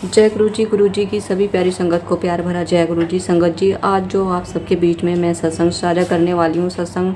जय गुरु जी की सभी प्यारी संगत को प्यार भरा जय गुरु जी। संगत जी, आज जो आप सबके बीच में मैं सत्संग साझा करने वाली हूँ, सत्संग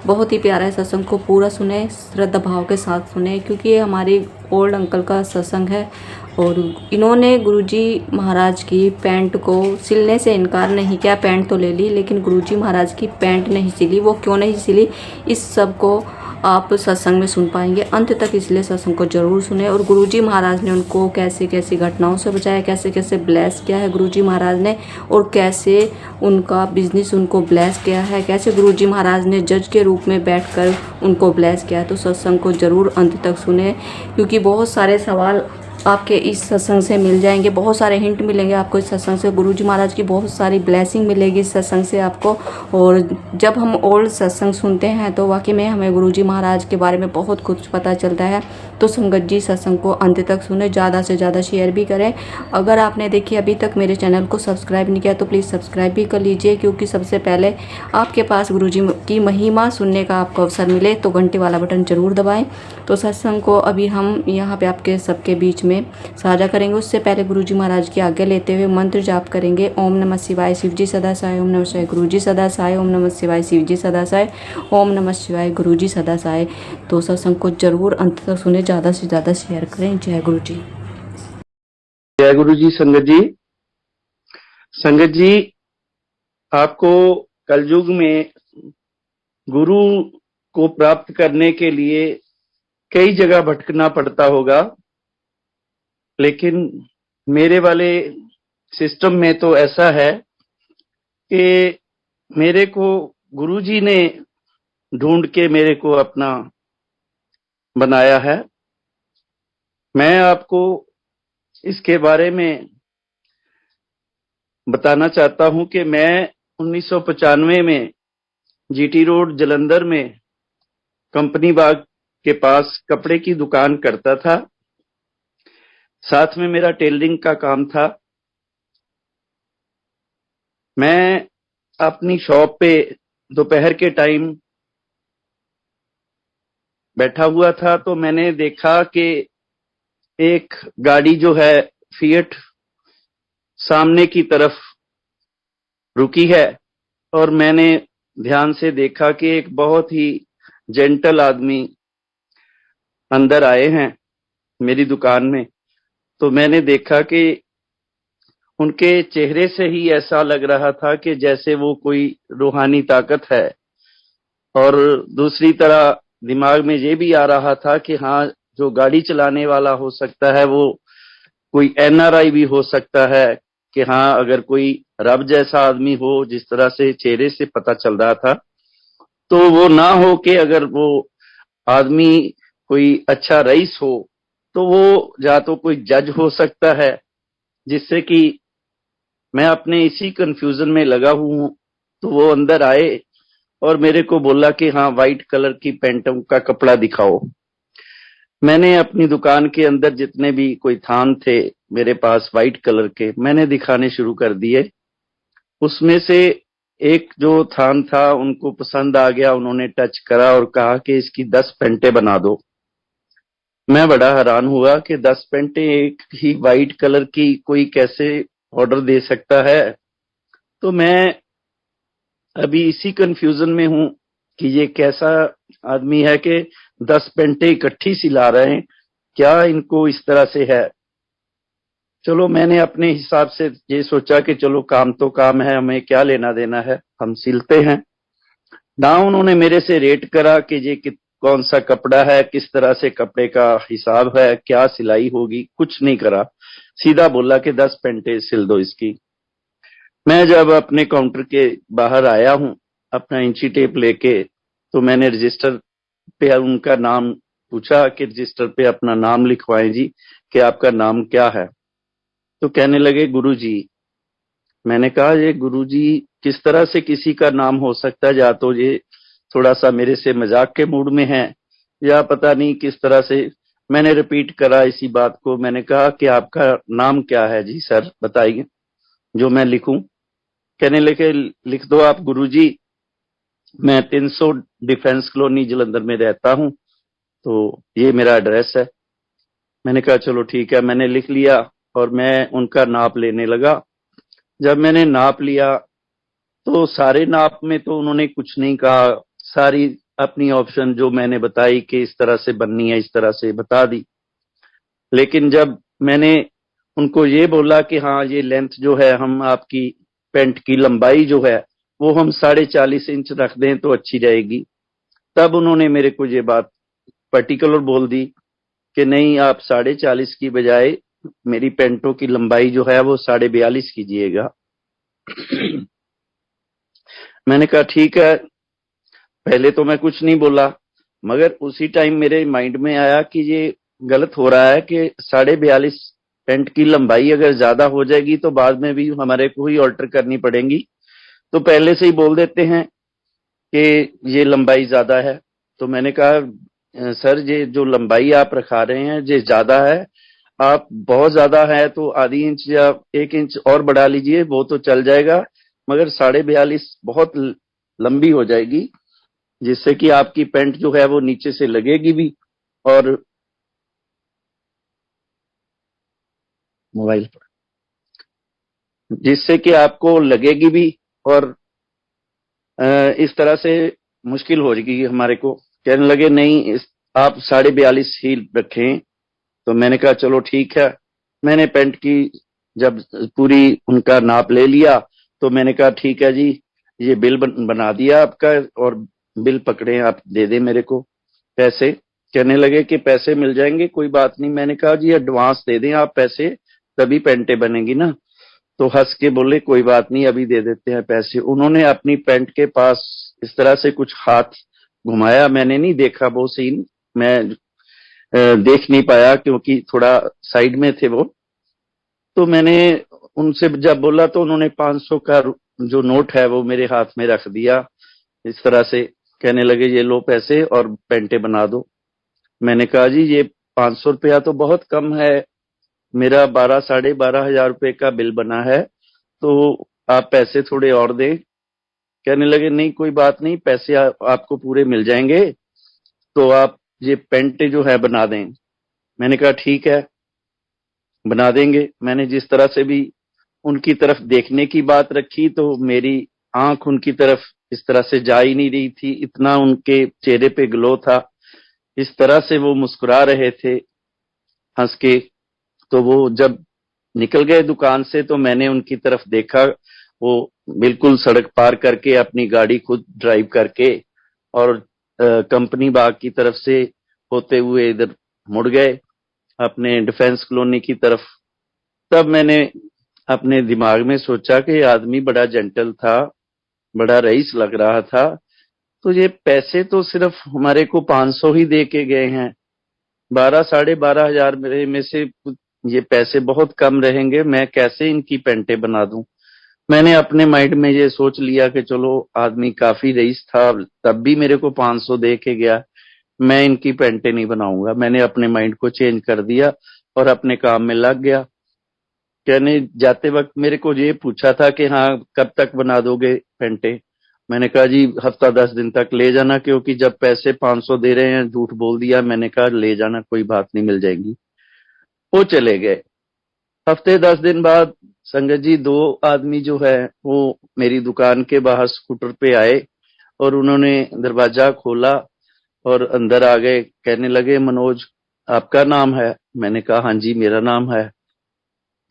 बहुत ही प्यारा है। सत्संग को पूरा सुने, श्रद्धा भाव के साथ सुने, क्योंकि ये हमारे ओल्ड अंकल का सत्संग है। और इन्होंने गुरुजी महाराज की पैंट को सिलने से इनकार नहीं किया। पैंट तो ले ली, लेकिन गुरुजी महाराज की पैंट नहीं सिली। वो क्यों नहीं सिली, इस सब को आप सत्संग में सुन पाएंगे अंत तक, इसलिए सत्संग को जरूर सुने। और गुरुजी महाराज ने उनको कैसे कैसी घटनाओं से बचाया, कैसे कैसे ब्लेस किया है गुरुजी महाराज ने, और कैसे उनका बिजनेस उनको ब्लेस किया है, कैसे गुरुजी महाराज ने जज के रूप में बैठकर उनको ब्लेस किया है। तो सत्संग को जरूर अंत तक सुने, क्योंकि बहुत सारे सवाल आपके इस सत्संग से मिल जाएंगे, बहुत सारे हिंट मिलेंगे आपको इस सत्संग से। गुरुजी महाराज की बहुत सारी ब्लेसिंग मिलेगी इस सत्संग से आपको। और जब हम ओल्ड सत्संग सुनते हैं तो वाकई में हमें गुरुजी महाराज के बारे में बहुत कुछ पता चलता है। तो संगत जी, सत्संग को अंत तक सुने, ज़्यादा से ज़्यादा शेयर भी करें। अगर आपने देखिए अभी तक मेरे चैनल को सब्सक्राइब नहीं किया तो प्लीज़ सब्सक्राइब भी कर लीजिए, क्योंकि सबसे पहले आपके पास गुरुजी की महिमा सुनने का आपको अवसर मिले तो घंटे वाला बटन जरूर दबाएं। तो सत्संग को अभी हम यहाँ पे आपके सबके बीच में साझा करेंगे। उससे पहले गुरुजी महाराज की आज्ञा लेते हुए मंत्र जाप करेंगे। ओम नमः शिवाय शिव जी सदा साय, ओम नमः शिवाय गुरु जी सदा साय, ओम नमः शिवाय शिव जी सदा साय, ओम नमः शिवाय गुरु जी सदा साय। तो सत्संग को जरूर अंत तक सुने, ज़्यादा से ज़्यादा शेयर करें। जय गुरु जी। जय गुरु जी। संगत जी, संगत जी, आपको कलयुग में गुरु को प्राप्त करने के लिए कई जगह भटकना पड़ता होगा, लेकिन मेरे वाले सिस्टम में तो ऐसा है कि मेरे को गुरु जी ने ढूंढ के मेरे को अपना बनाया है। मैं आपको इसके बारे में बताना चाहता हूं कि मैं 1995 में जीटी रोड जलंधर में कंपनी बाग के पास कपड़े की दुकान करता था। साथ में मेरा टेलरिंग का काम था। मैं अपनी शॉप पे दोपहर के टाइम बैठा हुआ था, तो मैंने देखा कि एक गाड़ी जो है फिएट सामने की तरफ रुकी है, और मैंने ध्यान से देखा कि एक बहुत ही जेंटल आदमी अंदर आए हैं मेरी दुकान में। तो मैंने देखा कि उनके चेहरे से ही ऐसा लग रहा था कि जैसे वो कोई रूहानी ताकत है, और दूसरी तरह दिमाग में ये भी आ रहा था कि हाँ, जो गाड़ी चलाने वाला हो सकता है वो कोई एनआरआई भी हो सकता है, कि हाँ, अगर कोई रब जैसा आदमी हो, जिस तरह से चेहरे से पता चल रहा था, तो वो ना हो कि अगर वो आदमी कोई अच्छा रईस हो तो वो या तो कोई जज हो सकता है। जिससे कि मैं अपने इसी कंफ्यूजन में लगा हूं, तो वो अंदर आए और मेरे को बोला कि हाँ, व्हाइट कलर की पैंटों का कपड़ा दिखाओ। मैंने अपनी दुकान के अंदर जितने भी कोई थान थे मेरे पास व्हाइट कलर के, मैंने दिखाने शुरू कर दिए। उसमें से एक जो थान था उनको पसंद आ गया, उन्होंने टच करा और कहा कि इसकी 10 पेंटें बना दो। मैं बड़ा हैरान हुआ कि 10 पेंटें एक ही व्हाइट कलर की कोई कैसे ऑर्डर दे सकता है। तो मैं अभी इसी कंफ्यूजन में हूं कि ये कैसा आदमी है कि 10 पेंटें इकट्ठी सिला रहे हैं, क्या इनको इस तरह से है। चलो, मैंने अपने हिसाब से ये सोचा कि चलो, काम तो काम है, हमें क्या लेना देना है, हम सिलते हैं ना। उन्होंने मेरे से रेट करा कि ये कौन सा कपड़ा है, किस तरह से कपड़े का हिसाब है, क्या सिलाई होगी, कुछ नहीं करा। सीधा बोला कि 10 पेंटें सिल दो इसकी। मैं जब अपने काउंटर के बाहर आया हूं अपना इंची टेप लेके, तो मैंने रजिस्टर पे उनका नाम पूछा कि रजिस्टर पे अपना नाम लिखवाएं जी, कि आपका नाम क्या है। तो कहने लगे गुरुजी। मैंने कहा, ये गुरुजी किस तरह से किसी का नाम हो सकता है? या तो ये थोड़ा सा मेरे से मजाक के मूड में है, या पता नहीं किस तरह से। मैंने रिपीट करा इसी बात को। मैंने कहा कि आपका नाम क्या है जी सर, बताइए जो मैं लिखूं। कहने लगे, लिख दो आप गुरुजी, मैं 300 डिफेंस कॉलोनी जलंधर में रहता हूं, तो ये मेरा एड्रेस है। मैंने कहा चलो ठीक है, मैंने लिख लिया। और मैं उनका नाप लेने लगा। जब मैंने नाप लिया तो सारे नाप में तो उन्होंने कुछ नहीं कहा, सारी अपनी ऑप्शन जो मैंने बताई कि इस तरह से बननी है, इस तरह से बता दी। लेकिन जब मैंने उनको ये बोला कि हाँ ये लेंथ जो है, हम आपकी पैंट की लंबाई जो है वो हम 40.5 इंच रख दें तो अच्छी रहेगी, तब उन्होंने मेरे को ये बात पर्टिकुलर बोल दी कि नहीं, आप 40.5 की बजाय मेरी पैंटों की लंबाई जो है वो 42.5 कीजिएगा। मैंने कहा ठीक है। पहले तो मैं कुछ नहीं बोला, मगर उसी टाइम मेरे माइंड में आया कि ये गलत हो रहा है कि 42.5 पैंट की लंबाई अगर ज्यादा हो जाएगी तो बाद में भी हमारे को ही ऑल्टर करनी पड़ेगी, तो पहले से ही बोल देते हैं कि ये लंबाई ज्यादा है। तो मैंने कहा सर ये जो लंबाई आप रखा रहे हैं ये ज्यादा है, आप बहुत ज्यादा है तो आधी इंच या 1 इंच और बढ़ा लीजिए, वो तो चल जाएगा, मगर 42.5 बहुत लंबी हो जाएगी, जिससे कि आपकी पैंट जो है वो नीचे से लगेगी भी, और मोबाइल पर, जिससे कि आपको लगेगी भी, और इस तरह से मुश्किल हो जाएगी हमारे को। कहने लगे नहीं, आप 42.5 ही रखें। तो मैंने कहा चलो ठीक है। मैंने पैंट की जब पूरी उनका नाप ले लिया तो मैंने कहा ठीक है जी, ये बिल बना दिया आपका, और बिल पकड़े आप दे दे मेरे को पैसे। कहने लगे कि पैसे मिल जाएंगे, कोई बात नहीं। मैंने कहा जी एडवांस दे दें आप पैसे, तभी पैंटें बनेगी ना। तो हंस के बोले कोई बात नहीं, अभी दे देते हैं पैसे। उन्होंने अपनी पैंट के पास इस तरह से कुछ हाथ घुमाया, मैंने नहीं देखा वो सीन, मैं देख नहीं पाया क्योंकि थोड़ा साइड में थे वो। तो मैंने उनसे जब बोला तो उन्होंने 500 का जो नोट है वो मेरे हाथ में रख दिया इस तरह से। कहने लगे ये लो पैसे और पेंटे बना दो। मैंने कहा जी ये 500 रुपया तो बहुत कम है, मेरा 12-12.5 हजार रुपए का बिल बना है, तो आप पैसे थोड़े और दें। कहने लगे नहीं कोई बात नहीं, पैसे आपको पूरे मिल जाएंगे, तो आप ये पेंटे जो है बना दें। मैंने कहा ठीक है, बना देंगे। मैंने जिस तरह से भी उनकी तरफ देखने की बात रखी तो मेरी आंख उनकी तरफ इस तरह से जा ही नहीं रही थी, इतना उनके चेहरे पे ग्लो था, इस तरह से वो मुस्कुरा रहे थे हंस के। तो वो जब निकल गए दुकान से तो मैंने उनकी तरफ देखा, वो बिल्कुल सड़क पार करके अपनी गाड़ी खुद ड्राइव करके और कंपनी बाग की तरफ से होते हुए इधर मुड़ गए अपने डिफेंस कॉलोनी की तरफ। तब मैंने अपने दिमाग में सोचा कि ये आदमी बड़ा जेंटल था, बड़ा रईस लग रहा था, तो ये पैसे तो सिर्फ हमारे को 500 ही दे के गए हैं, 12-12.5 हजार मेरे में से ये पैसे बहुत कम रहेंगे, मैं कैसे इनकी पेंटे बना दूं। मैंने अपने माइंड में ये सोच लिया कि चलो आदमी काफी रईस था, तब भी मेरे को 500 दे के गया, मैं इनकी पेंटे नहीं बनाऊंगा। मैंने अपने माइंड को चेंज कर दिया और अपने काम में लग गया। कहने जाते वक्त मेरे को ये पूछा था कि हाँ कब तक बना दोगे पेंटे। मैंने कहा जी हफ्ता 10 दिन तक ले जाना, क्योंकि जब पैसे 500 दे रहे हैं, झूठ बोल दिया। मैंने कहा ले जाना, कोई बात नहीं, मिल जाएंगी। वो चले गए। हफ्ते 10 दिन बाद संगत जी 2 आदमी जो है वो मेरी दुकान के बाहर स्कूटर पे आए और उन्होंने दरवाजा खोला और अंदर आ गए। कहने लगे मनोज आपका नाम है? मैंने कहा हाँ जी मेरा नाम है।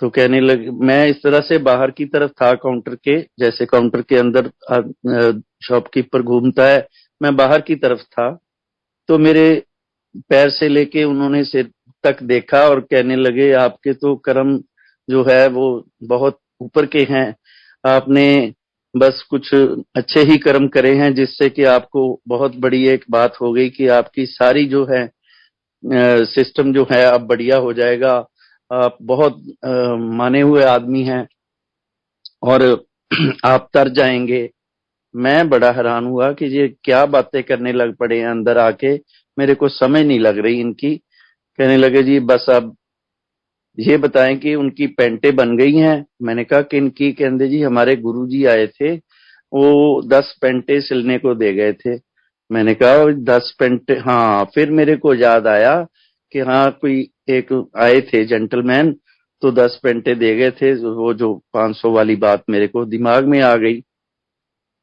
तो कहने लगे, मैं इस तरह से बाहर की तरफ था काउंटर के, जैसे काउंटर के अंदर शॉपकीपर घूमता है, मैं बाहर की तरफ था। तो मेरे पैर से लेके उन्होंने सिर तक देखा और कहने लगे आपके तो कर्म जो है वो बहुत ऊपर के हैं, आपने बस कुछ अच्छे ही कर्म करे हैं, जिससे कि आपको बहुत बड़ी एक बात हो गई कि आपकी सारी जो है सिस्टम जो है अब बढ़िया हो जाएगा। आप बहुत माने हुए आदमी हैं और आप तर जाएंगे। मैं बड़ा हैरान हुआ कि ये क्या बातें करने लग पड़े हैं अंदर आके, मेरे को समझ नहीं लग रही इनकी। कहने लगे जी बस अब ये बताएं कि उनकी पेंटें बन गई हैं। मैंने कहा कि इनकी? कहते जी हमारे गुरुजी आए थे, वो 10 पेंटें सिलने को दे गए थे। मैंने कहा 10 पेंटें? हाँ। फिर मेरे को याद आया कि हाँ कोई एक आए थे जेंटलमैन, तो 10 पेंटे दे गए थे। वो जो 500 वाली बात मेरे को दिमाग में आ गई।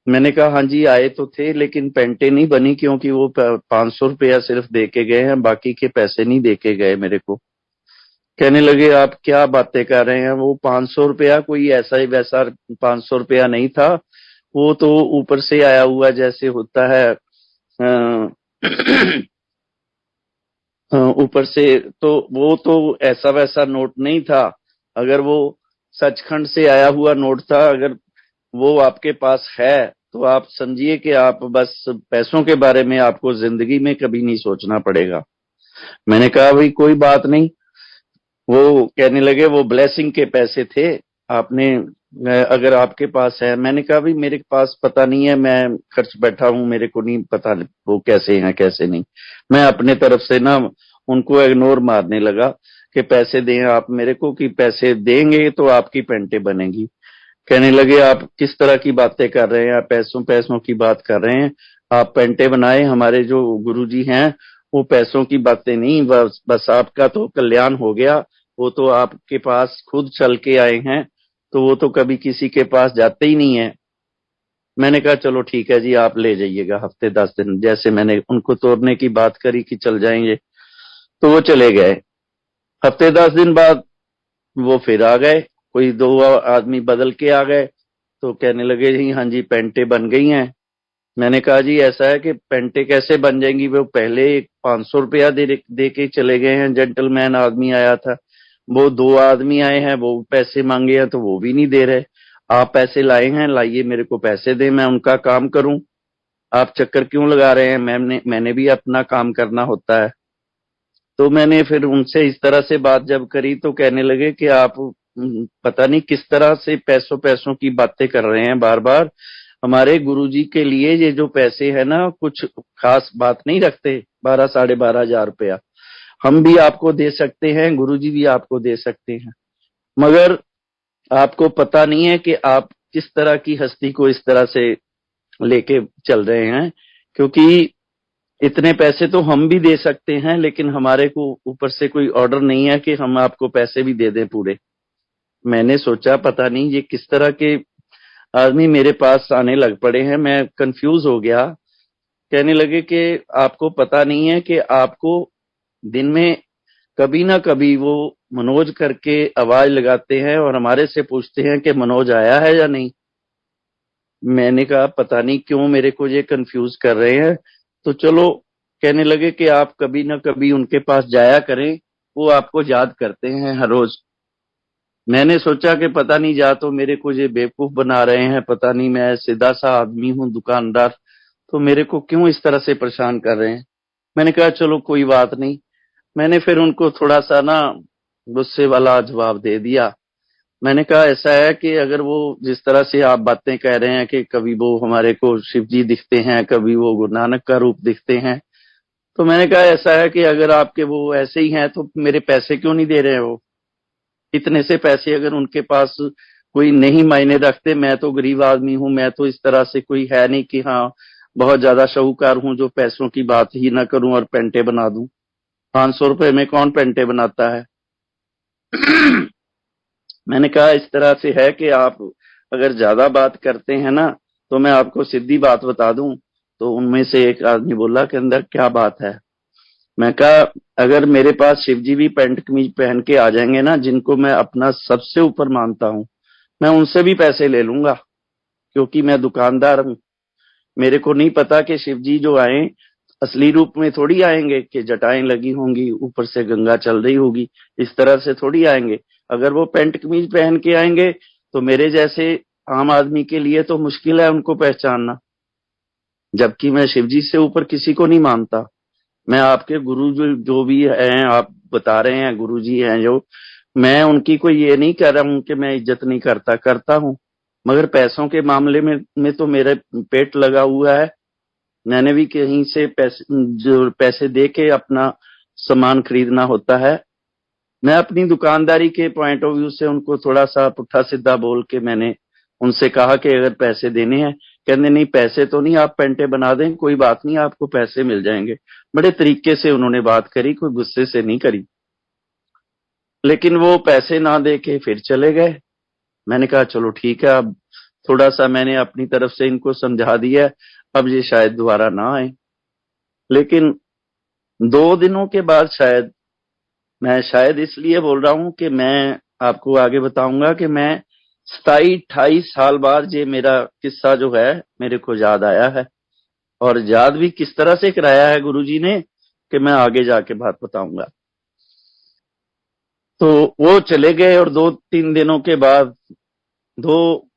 मैंने कहा हाँ जी आए तो थे, लेकिन पेंटे नहीं बनी, क्योंकि वो 500 रुपया सिर्फ दे के गए हैं, बाकी के पैसे नहीं दे के गए मेरे को। कहने लगे आप क्या बातें कर रहे हैं, वो 500 रुपया कोई ऐसा ही वैसा 500 रुपया नहीं था, वो तो ऊपर से आया हुआ जैसे होता है अ, ऊपर से, तो वो तो ऐसा वैसा नोट नहीं था। अगर वो सचखंड से आया हुआ नोट था, अगर वो आपके पास है तो आप समझिए कि आप बस पैसों के बारे में आपको जिंदगी में कभी नहीं सोचना पड़ेगा। मैंने कहा भाई कोई बात नहीं। वो कहने लगे वो ब्लेसिंग के पैसे थे, आपने अगर आपके पास है। मैंने कहा भाई मेरे पास पता नहीं है, मैं खर्च बैठा हूं, मेरे को नहीं पता वो कैसे हैं कैसे नहीं। मैं अपने तरफ से ना उनको इग्नोर मारने लगा कि पैसे दें आप मेरे को, कि पैसे देंगे तो आपकी पेंटे बनेगी। कहने लगे आप किस तरह की बातें कर रहे हैं, आप पैसों पैसों की बात कर रहे हैं, आप पेंटे बनाए, हमारे जो गुरुजी हैं वो पैसों की बातें नहीं, बस आपका तो कल्याण हो गया। वो तो आपके पास खुद चल के आए हैं, तो वो तो कभी किसी के पास जाते ही नहीं है। मैंने कहा चलो ठीक है जी, आप ले जाइएगा हफ्ते 10 दिन। जैसे मैंने उनको तोड़ने की बात करी कि चल जाएंगे, तो वो चले गए। हफ्ते 10 दिन बाद वो फिर आ गए, कोई 2 आदमी बदल के आ गए। तो कहने लगे जी हाँ जी पेंटे बन गई हैं। मैंने कहा जी ऐसा है कि पेंटे कैसे बन जाएंगी, वो पहले 500 रुपया दे के चले गए हैं, जेंटलमैन आदमी आया था। वो 2 आदमी आए हैं, वो पैसे मांगे हैं तो वो भी नहीं दे रहे। आप पैसे लाए हैं, लाइए मेरे को पैसे दें, मैं उनका काम करूं। आप चक्कर क्यों लगा रहे हैं, मैंने भी अपना काम करना होता है। तो मैंने फिर उनसे इस तरह से बात जब करी तो कहने लगे कि आप पता नहीं किस तरह से पैसों पैसों की बातें कर रहे हैं बार बार। हमारे गुरुजी के लिए ये जो पैसे है ना कुछ खास बात नहीं रखते, 12 साढ़े 12 हजार रुपया हम भी आपको दे सकते हैं, गुरुजी भी आपको दे सकते हैं। मगर आपको पता नहीं है कि आप किस तरह की हस्ती को इस तरह से लेके चल रहे हैं, क्योंकि इतने पैसे तो हम भी दे सकते हैं, लेकिन हमारे को ऊपर से कोई ऑर्डर नहीं है कि हम आपको पैसे भी दे दें पूरे। मैंने सोचा पता नहीं ये किस तरह के आदमी मेरे पास आने लग पड़े हैं, मैं कंफ्यूज हो गया। कहने लगे कि आपको पता नहीं है कि आपको दिन में कभी ना कभी वो मनोज करके आवाज लगाते हैं और हमारे से पूछते हैं कि मनोज आया है या नहीं। मैंने कहा पता नहीं क्यों मेरे को ये कंफ्यूज कर रहे हैं। तो चलो, कहने लगे कि आप कभी ना कभी उनके पास जाया करें, वो आपको याद करते हैं हर रोज। मैंने सोचा कि पता नहीं जा तो मेरे को ये बेवकूफ बना रहे हैं, पता नहीं मैं सीधा सा आदमी हूँ दुकानदार, तो मेरे को क्यों इस तरह से परेशान कर रहे हैं। मैंने कहा चलो कोई बात नहीं। मैंने फिर उनको थोड़ा सा ना गुस्से वाला जवाब दे दिया। मैंने कहा ऐसा है कि अगर वो जिस तरह से आप बातें कह रहे हैं कि कभी वो हमारे को शिव जी दिखते हैं, कभी वो गुरु नानक का रूप दिखते हैं, तो मैंने कहा ऐसा है कि अगर आपके वो ऐसे ही हैं तो मेरे पैसे क्यों नहीं दे रहे हैं वो। इतने से पैसे अगर उनके पास कोई नहीं मायने रखते, मैं तो गरीब आदमी हूं, मैं तो इस तरह से कोई है नहीं कि हाँ बहुत ज्यादा शाहूकार हूं जो पैसों की बात ही ना करूं और पेंटे बना दूं। 500 रुपए में कौन पेंटे बनाता है। मैंने कहा इस तरह से है कि आप अगर ज्यादा बात करते हैं ना तो मैं आपको सीधी बात बता दूं। तो उनमें से एक आदमी बोला कि अंदर क्या बात है। मैं कहा अगर मेरे पास शिवजी भी पैंट कमीज पहन के आ जाएंगे ना, जिनको मैं अपना सबसे ऊपर मानता हूं, मैं उनसे भी पैसे ले लूंगा, क्योंकि मैं दुकानदार हूं। मेरे को नहीं पता कि शिवजी जो आए असली रूप में थोड़ी आएंगे कि जटाएं लगी होंगी, ऊपर से गंगा चल रही होगी, इस तरह से थोड़ी आएंगे। अगर वो पैंट कमीज पहन के आएंगे तो मेरे जैसे आम आदमी के लिए तो मुश्किल है उनको पहचानना, जबकि मैं शिवजी से ऊपर किसी को नहीं मानता। मैं आपके गुरु जो भी हैं, आप बता रहे हैं गुरु जी हैं जो, मैं उनकी कोई ये नहीं कह रहा हूं कि मैं इज्जत नहीं करता, करता हूं। मगर पैसों के मामले में तो मेरे पेट लगा हुआ है। मैंने भी कहीं से पैसे दे के अपना सामान खरीदना होता है। मैं अपनी दुकानदारी के पॉइंट ऑफ व्यू से उनको थोड़ा सा पुट्ठा सीधा बोल के मैंने उनसे कहा कि अगर पैसे देने हैं। कहने नहीं पैसे तो नहीं, आप पेंटे बना दें, कोई बात नहीं, आपको पैसे मिल जाएंगे। बड़े तरीके से उन्होंने बात करी, कोई गुस्से से नहीं करी। लेकिन वो पैसे ना दे के फिर चले गए। मैंने कहा चलो ठीक है, अब थोड़ा सा मैंने अपनी तरफ से इनको समझा दिया है, अब ये शायद दोबारा ना आए। लेकिन 2 दिनों के बाद शायद, मैं शायद इसलिए बोल रहा हूं कि मैं आपको आगे बताऊंगा कि मैं 27-28 साल बाद ये मेरा किस्सा जो है मेरे को याद आया है, और याद भी किस तरह से कराया है गुरुजी ने कि मैं आगे जाके बात बताऊंगा। तो वो चले गए और 2-3 दिनों के बाद दो,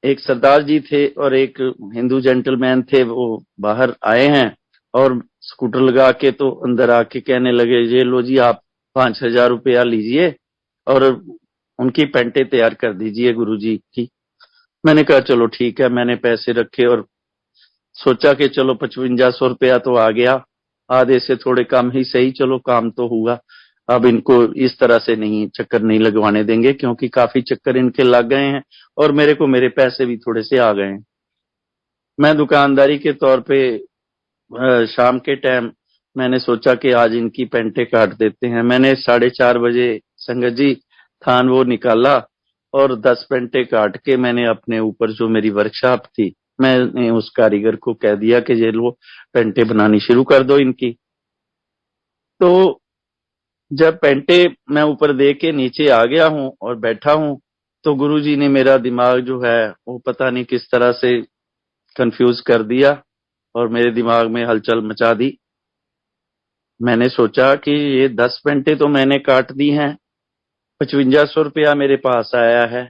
एक सरदार जी थे और एक हिंदू जेंटलमैन थे, वो बाहर आए हैं और स्कूटर लगा के तो अंदर आके कहने लगे, ये लो जी आप 5,000 रुपया लीजिए और उनकी पेंटें तैयार कर दीजिए गुरुजी की। मैंने कहा चलो ठीक है, मैंने पैसे रखे और सोचा कि चलो 5500 रुपया तो आ गया, आधे से थोड़े कम ही सही, चलो काम तो हुआ। अब इनको इस तरह से नहीं, चक्कर नहीं लगवाने देंगे, क्योंकि काफी चक्कर इनके लग गए हैं और मेरे को मेरे पैसे भी थोड़े से आ गए हैं। मैं दुकानदारी के तौर पे शाम के टाइम मैंने सोचा कि आज इनकी पेंटे काट देते हैं। मैंने 4:30 बजे संगत जी थान वो निकाला और 10 पेंटे काट के मैंने अपने ऊपर जो मेरी वर्कशॉप थी, मैंने उस कारीगर को कह दिया कि ये लो पेंटे बनानी शुरू कर दो इनकी। तो जब पेंटे मैं ऊपर दे के नीचे आ गया हूँ और बैठा हूँ, तो गुरुजी ने मेरा दिमाग जो है वो पता नहीं किस तरह से कंफ्यूज कर दिया और मेरे दिमाग में हलचल मचा दी। मैंने सोचा कि ये 10 पेंटे तो मैंने काट दी हैं, 5500 रुपया मेरे पास आया है,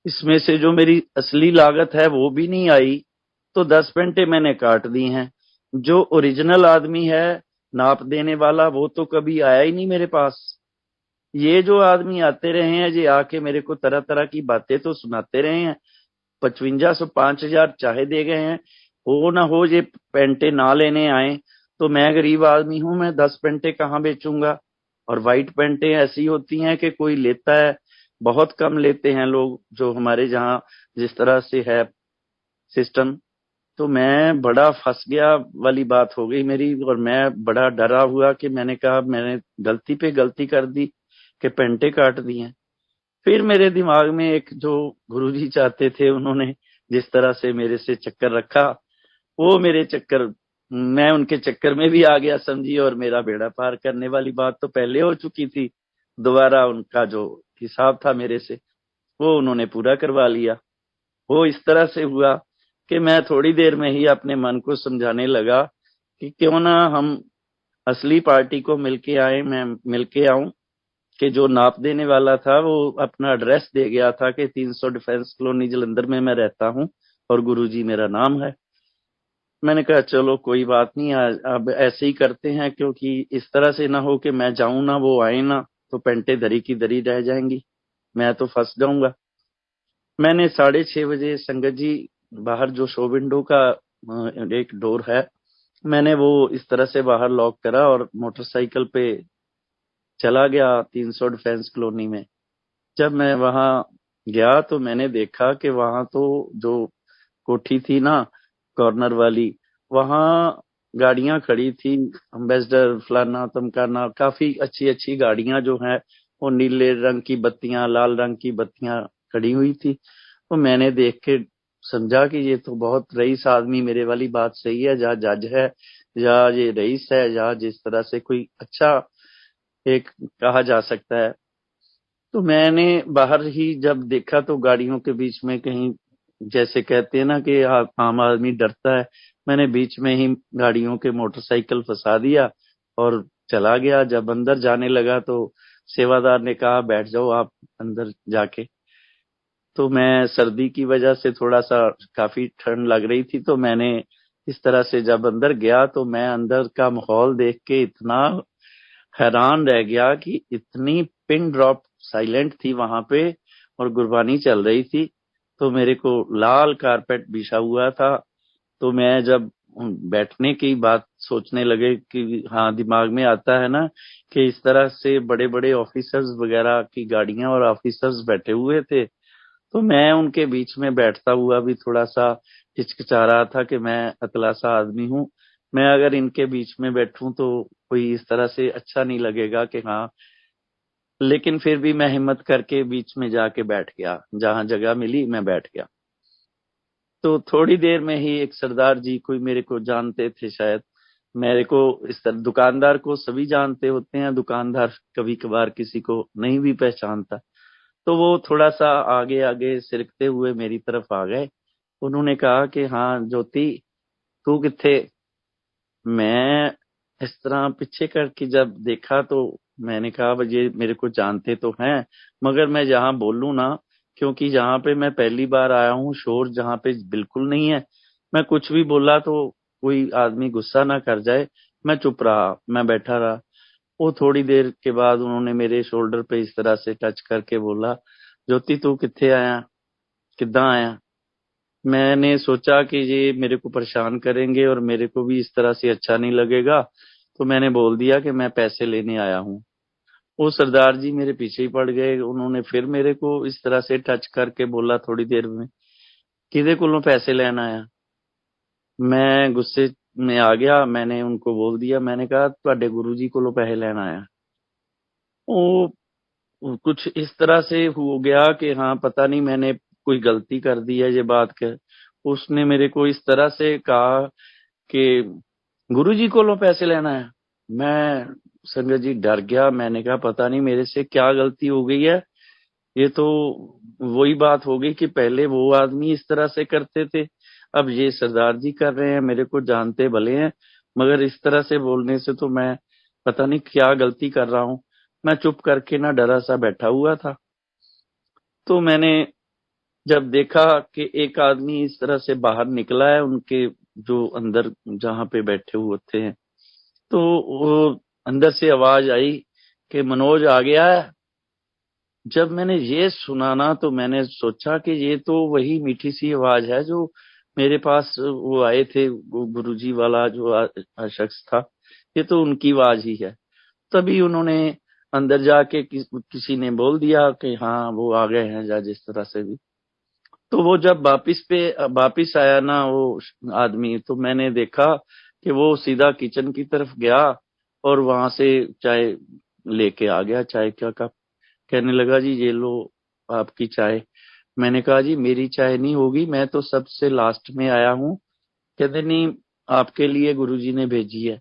इसमें से जो मेरी असली लागत है वो भी नहीं आई, तो 10 पेंटे मैंने काट दी हैं। जो ओरिजिनल आदमी है नाप देने वाला, वो तो कभी आया ही नहीं मेरे पास। ये जो आदमी आते रहे हैं, ये आके मेरे को तरह तरह की बातें तो सुनाते रहे हैं, 5500 5000 चाहे दे गए हैं, हो ना हो ये पेंटे ना लेने आए, तो मैं गरीब आदमी हूं, मैं 10 पेंटे कहाँ बेचूंगा। और वाइट पेंटे ऐसी होती हैं कि कोई लेता है, बहुत कम लेते हैं लोग, जो हमारे जहाँ जिस तरह से है सिस्टम। तो मैं बड़ा फंस गया वाली बात हो गई मेरी, और मैं बड़ा डरा हुआ कि मैंने कहा मैंने गलती पे गलती कर दी कि पेंटे काट दिए। फिर मेरे दिमाग में एक जो गुरुजी चाहते थे, उन्होंने जिस तरह से मेरे से चक्कर रखा, वो मेरे चक्कर, मैं उनके चक्कर में भी आ गया समझी, और मेरा बेड़ा पार करने वाली बात तो पहले हो चुकी थी। दोबारा उनका जो हिसाब था मेरे से, वो उन्होंने पूरा करवा लिया। वो इस तरह से हुआ कि मैं थोड़ी देर में ही अपने मन को समझाने लगा कि क्यों ना हम असली पार्टी को मिलके आए, मैं मिलके आऊं। कि जो नाप देने वाला था वो अपना एड्रेस दे गया था कि 300 डिफेंस कॉलोनी जलंधर में मैं रहता हूं और गुरुजी मेरा नाम है। मैंने कहा चलो कोई बात नहीं, आज अब ऐसे ही करते हैं, क्योंकि इस तरह से ना हो कि मैं जाऊं ना वो आए ना, तो पेंटे दरी की दरी रह जाएंगी, मैं तो फंस जाऊंगा। मैंने 6:30 बजे संगत जी बाहर जो शो विंडो का एक डोर है, मैंने वो इस तरह से बाहर लॉक करा और मोटरसाइकिल पे चला गया 300 डिफेंस कॉलोनी में। जब मैं वहां गया तो मैंने देखा कि वहां तो जो कोठी थी ना कॉर्नर वाली, वहां गाड़ियां खड़ी थी, एम्बेसडर फलाना तमकाना, काफी अच्छी अच्छी गाड़ियां जो हैं, वो नीले रंग की बत्तियां लाल रंग की बत्तियां खड़ी हुई थी। तो मैंने देख के समझा कि ये तो बहुत रईस आदमी, मेरे वाली बात सही है, या जज है या ये रईस है, या जिस तरह से कोई अच्छा एक कहा जा सकता है। तो मैंने बाहर ही जब देखा तो गाड़ियों के बीच में कहीं, जैसे कहते हैं ना कि आम आदमी डरता है, मैंने बीच में ही गाड़ियों के मोटरसाइकिल फंसा दिया और चला गया। जब अंदर जाने लगा तो सेवादार ने कहा बैठ जाओ आप अंदर जाके। तो मैं सर्दी की वजह से थोड़ा सा, काफी ठंड लग रही थी, तो मैंने इस तरह से जब अंदर गया तो मैं अंदर का माहौल देख के इतना हैरान रह गया कि इतनी पिन ड्रॉप साइलेंट थी वहां पे और गुरबानी चल रही थी। तो मेरे को लाल कारपेट बिछा हुआ था। तो मैं जब बैठने की बात सोचने लगे कि हाँ, दिमाग में आता है ना कि इस तरह से बड़े बड़े ऑफिसर्स वगैरह की गाड़ियां और ऑफिसर्स बैठे हुए थे, तो मैं उनके बीच में बैठता हुआ भी थोड़ा सा हिचकिचा रहा था कि मैं अतला सा आदमी हूँ, मैं अगर इनके बीच में बैठूं तो कोई इस तरह से अच्छा नहीं लगेगा कि हाँ लेकिन फिर भी मैं हिम्मत करके बीच में जाके बैठ गया, जहां जगह मिली मैं बैठ गया। तो थोड़ी देर में ही एक सरदार जी, कोई मेरे को जानते थे शायद, मेरे को इस तरह, दुकानदार को सभी जानते होते हैं, दुकानदार कभी कभार किसी को नहीं भी पहचानता। तो वो थोड़ा सा आगे आगे सिरकते हुए मेरी तरफ आ गए। उन्होंने कहा कि हाँ ज्योति, तू किथे। मैं इस तरह पीछे करके जब देखा तो मैंने कहा भाई ये मेरे को जानते तो हैं, मगर मैं जहां बोलूं ना, क्योंकि जहां पे मैं पहली बार आया हूँ, शोर जहां पे बिल्कुल नहीं है, मैं कुछ भी बोला तो कोई आदमी गुस्सा ना कर जाए। मैं चुप रहा, मैं बैठा रहा। वो थोड़ी देर के बाद उन्होंने मेरे शोल्डर पे इस तरह से टच करके बोला, ज्योति तू किथे आया, किद्दां आया। मैंने सोचा कि ये मेरे को परेशान करेंगे और मेरे को भी इस तरह से अच्छा नहीं लगेगा, तो मैंने बोल दिया कि मैं पैसे लेने आया हूँ। वो सरदार जी मेरे पीछे ही पड़ गए। उन्होंने फिर मेरे को इस तरह से टच करके बोला थोड़ी देर में, किदे कोलों पैसे लेना आया। मैं गुस्से में आ गया, मैंने उनको बोल दिया, मैंने कहा ਤੁਹਾਡੇ गुरु जी कोलों पैसे लेना आया। वो कुछ इस तरह से हो गया कि हाँ पता नहीं मैंने कोई गलती कर दी है ये बात कर। उसने मेरे को इस तरह से कहा कि गुरुजी कोलों पैसे लेना है। मैं संगत जी डर गया, मैंने कहा पता नहीं मेरे से क्या गलती हो गई है। ये तो वही बात हो गई कि पहले वो आदमी इस तरह से करते थे, अब ये सरदार जी कर रहे हैं, मेरे को जानते भले हैं, मगर इस तरह से बोलने से तो मैं पता नहीं क्या गलती कर रहा हूँ। मैं चुप करके ना डरा सा बैठा हुआ था। तो मैंने जब देखा कि एक आदमी इस तरह से बाहर निकला है उनके जो अंदर जहां पे बैठे हुए थे, तो वो अंदर से आवाज आई कि मनोज आ गया है। जब मैंने ये सुना ना तो मैंने सोचा कि ये तो वही मीठी सी आवाज है जो मेरे पास वो आए थे, गुरुजी वाला जो शख्स था, ये तो उनकी आवाज ही है। तभी उन्होंने अंदर जाके किसी ने बोल दिया कि हाँ वो आ गए हैं, या जिस तरह से भी। तो वो जब वापिस आया ना वो आदमी, तो मैंने देखा कि वो सीधा किचन की तरफ गया और वहां से चाय लेके आ गया, चाय का कप। कहने लगा जी ये लो आपकी चाय। मैंने कहा जी मेरी चाय नहीं होगी, मैं तो सबसे लास्ट में आया हूँ। कहते नहीं, आपके लिए गुरुजी ने भेजी है।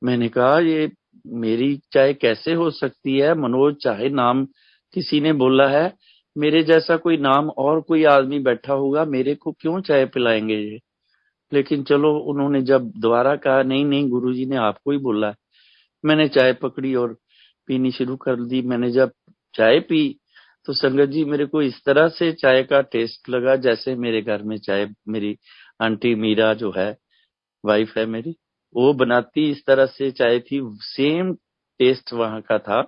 मैंने कहा ये मेरी चाय कैसे हो सकती है, मनोज चाहे नाम किसी ने बोला है, मेरे जैसा कोई नाम और कोई आदमी बैठा होगा, मेरे को क्यों चाय पिलाएंगे ये। लेकिन चलो उन्होंने जब दोबारा कहा नहीं नहीं गुरुजी ने आपको ही बोला है, मैंने चाय पकड़ी और पीनी शुरू कर दी। मैंने जब चाय पी तो संगत जी मेरे को इस तरह से चाय का टेस्ट लगा जैसे मेरे घर में चाय मेरी आंटी मीरा जो है, वाइफ है मेरी, वो बनाती इस तरह से चाय थी, सेम टेस्ट वहां का था।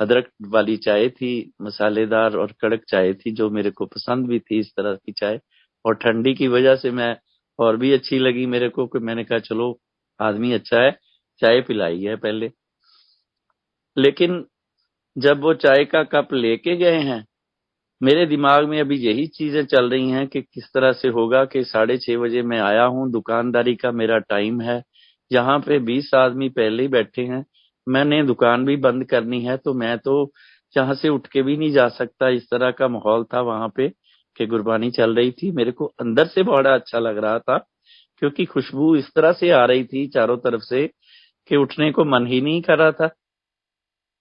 अदरक वाली चाय थी, मसालेदार और कड़क चाय थी, जो मेरे को पसंद भी थी इस तरह की चाय। और ठंडी की वजह से मैं और भी अच्छी लगी मेरे को, कि मैंने कहा चलो आदमी अच्छा है, चाय पिलाई है पहले। लेकिन जब वो चाय का कप लेके गए हैं, मेरे दिमाग में अभी यही चीजें चल रही हैं कि किस तरह से होगा कि 6:30 बजे मैं आया हूँ, दुकानदारी का मेरा टाइम है, यहाँ पे 20 आदमी पहले ही बैठे हैं, मैंने दुकान भी बंद करनी है, तो मैं तो यहाँ से उठ के भी नहीं जा सकता। इस तरह का माहौल था वहां पे कि गुरबानी चल रही थी। मेरे को अंदर से बड़ा अच्छा लग रहा था, क्योंकि खुशबू इस तरह से आ रही थी चारों तरफ से कि उठने को मन ही नहीं कर रहा था।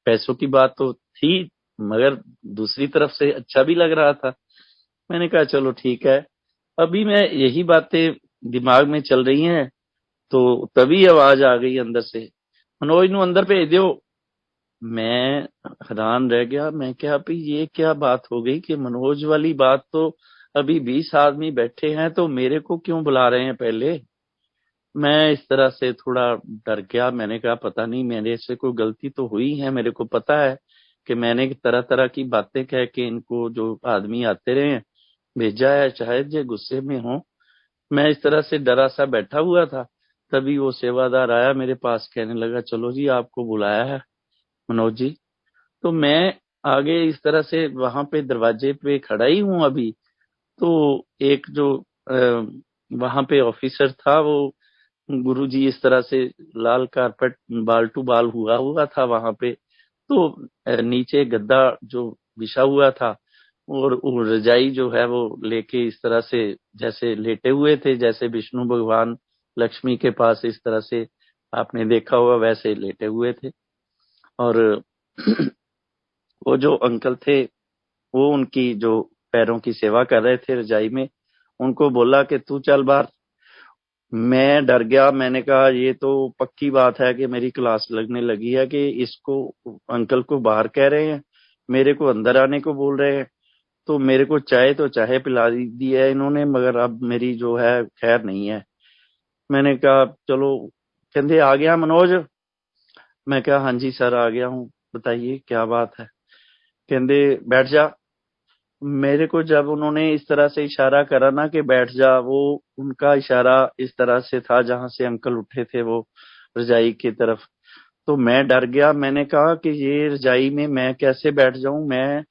पैसों की बात तो थी, मगर दूसरी तरफ से अच्छा भी लग रहा था। मैंने कहा चलो ठीक है। अभी मैं यही बातें दिमाग में चल रही हैं, तो तभी आवाज आ गई अंदर से, मनोज नु अंदर भेज दो। मैं हैरान रह गया, मैं क्या भाई ये क्या बात हो गई कि मनोज वाली बात तो अभी 20 आदमी बैठे हैं तो मेरे को क्यों बुला रहे हैं पहले। मैं इस तरह से थोड़ा डर गया, मैंने कहा पता नहीं मेरे से कोई गलती तो हुई है, मेरे को पता है कि मैंने तरह तरह की बातें कह के इनको जो आदमी आते रहे हैं भेजा है, शायद ये गुस्से में हो। मैं इस तरह से डरा सा बैठा हुआ था। तभी वो सेवादार आया मेरे पास, कहने लगा चलो जी आपको बुलाया है मनोज जी। तो मैं आगे इस तरह से वहां पे दरवाजे पे खड़ा ही हूँ अभी। तो एक जो वहां पे ऑफिसर था, वो गुरुजी इस तरह से लाल कारपेट बाल टू बाल हुआ हुआ था वहां पे, तो नीचे गद्दा जो बिछा हुआ था और वो रजाई जो है वो लेके इस तरह से जैसे लेटे हुए थे, जैसे विष्णु भगवान लक्ष्मी के पास इस तरह से आपने देखा होगा वैसे लेटे हुए थे। और वो जो अंकल थे वो उनकी जो पैरों की सेवा कर रहे थे रजाई में, उनको बोला कि तू चल बाहर। मैं डर गया, मैंने कहा ये तो पक्की बात है कि मेरी क्लास लगने लगी है कि इसको अंकल को बाहर कह रहे हैं, मेरे को अंदर आने को बोल रहे हैं। तो मेरे को चाय तो चाहे पिला दी है इन्होंने, मगर अब मेरी जो है खैर नहीं है। मैंने कहा चलो, कहते आ गया मनोज। मैं कहा हाँ जी सर आ गया हूँ, बताइए क्या बात है। कहते बैठ जा। मेरे को जब उन्होंने इस तरह से इशारा करा ना कि बैठ जा, वो उनका इशारा इस तरह से था जहां से अंकल उठे थे वो रजाई की तरफ। तो मैं डर गया, मैंने कहा कि ये रजाई में मैं कैसे बैठ जाऊं, मैं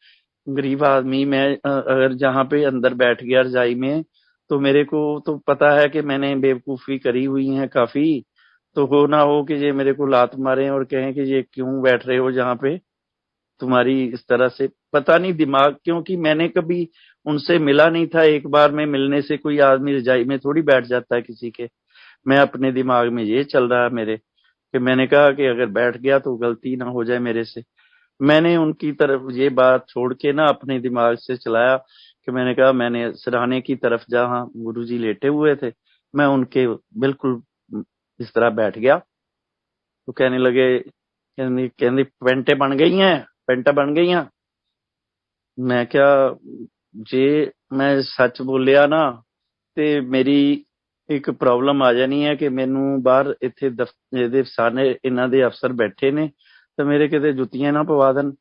गरीब आदमी, मैं अगर जहां पे अंदर बैठ गया रजाई में तो मेरे को तो पता है कि मैंने बेवकूफी करी हुई है काफी। तो हो ना हो कि ये मेरे को लात मारे और कहें कि ये क्यों बैठ रहे हो जहां पे, तुम्हारी इस तरह से पता नहीं दिमाग, क्योंकि मैंने कभी उनसे मिला नहीं था। एक बार में मिलने से कोई आदमी रजाई में थोड़ी बैठ जाता है किसी के। मैं अपने दिमाग में ये चल रहा है मेरे कि मैंने कहा कि अगर बैठ गया तो गलती ना हो जाए मेरे से। मैंने उनकी तरफ ये बात छोड़ के ना अपने दिमाग से चलाया कि मैंने कहा मैंने सिरहाने की तरफ जहां गुरुजी लेटे हुए थे मैं उनके बिल्कुल इस तरह बैठ गया। तो कहने लगे, कहने कहने पेंटे बन गई हैं, पेंटा बन गई हैं। मैं क्या, जे मैं सच बोलिया ना ਤੇ ਮੇਰੀ ਇੱਕ ਪ੍ਰੋਬਲਮ ਆ ਜਾਣੀ ਹੈ ਕਿ ਮੈਨੂੰ ਬਾਹਰ ਇੱਥੇ ਇਹਦੇ ਸਾਨੇ ਇਹਨਾਂ ਦੇ ਅਫਸਰ ਬੈਠੇ ਨੇ ਤੇ ਮੇਰੇ ਕਿਤੇ ਜੁੱਤੀਆਂ ਨਾ ਪਵਾ ਦੇਣ।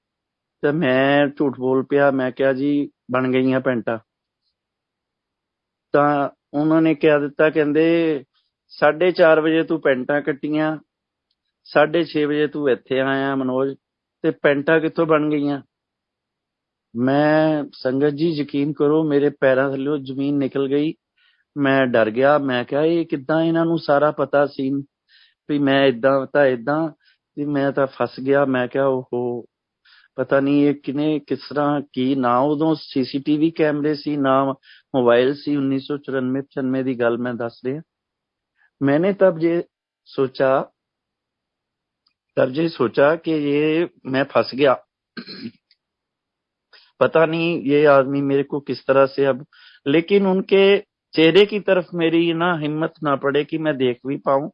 ਤੇ ਮੈਂ ਝੂਠ ਬੋਲ ਪਿਆ, ਮੈਂ ਕਿਹਾ ਜੀ ਬਣ ਗਈਆਂ ਪੈਂਟਾਂ। ਤਾਂ ਉਹਨਾਂ ਨੇ ਕਿਹਾ ਦਿੱਤਾ, ਕਹਿੰਦੇ 4:30 ਵਜੇ ਤੂੰ ਪੈਂਟਾਂ ਕੱਟੀਆਂ, 6:30 ਵਜੇ ਤੂੰ ਇੱਥੇ ਆਇਆ ਮਨੋਜ, ਤੇ ਪੈਂਟਾਂ ਕਿੱਥੋਂ ਬਣ ਗਈਆਂ। ਮੈਂ ਸੰਗਤ ਜੀ ਯਕੀਨ ਕਰੋ ਮੇਰੇ ਪੈਰਾਂ ਥੱਲੇ ਜ਼ਮੀਨ ਨਿਕਲ ਗਈ। ਮੈਂ ਡਰ ਗਿਆ, ਮੈਂ ਕਿਹਾ ਇਹ ਕਿੱਦਾਂ ਇਹਨਾਂ ਨੂੰ ਸਾਰਾ ਪਤਾ ਸੀ ਵੀ ਮੈਂ ਇਦਾਂ ਤਾਂ ਇਦਾਂ, ਤੇ ਮੈਂ ਤਾਂ ਫਸ ਗਿਆ। ਮੈਂ ਕਿਹਾ ਓਹੋ, ਪਤਾ ਨਹੀਂ ਇਹ ਕਿਨੇ ਕਿਸ ਤਰ੍ਹਾਂ ਕੀ, ਨਾ ਉਦੋਂ ਸੀਸੀਟੀਵੀ ਕੈਮਰੇ ਸੀ ਨਾ मोबाइल सी। 1994-95 ਦੀ ਗੱਲ मैं दस रहा। मैंने तब ये सोचा कि ये मैं फंस गया। पता नहीं ये आदमी मेरे को किस तरह से अब, लेकिन उनके चेहरे की तरफ मेरी ना हिम्मत ना पड़े कि मैं देख भी पाऊं,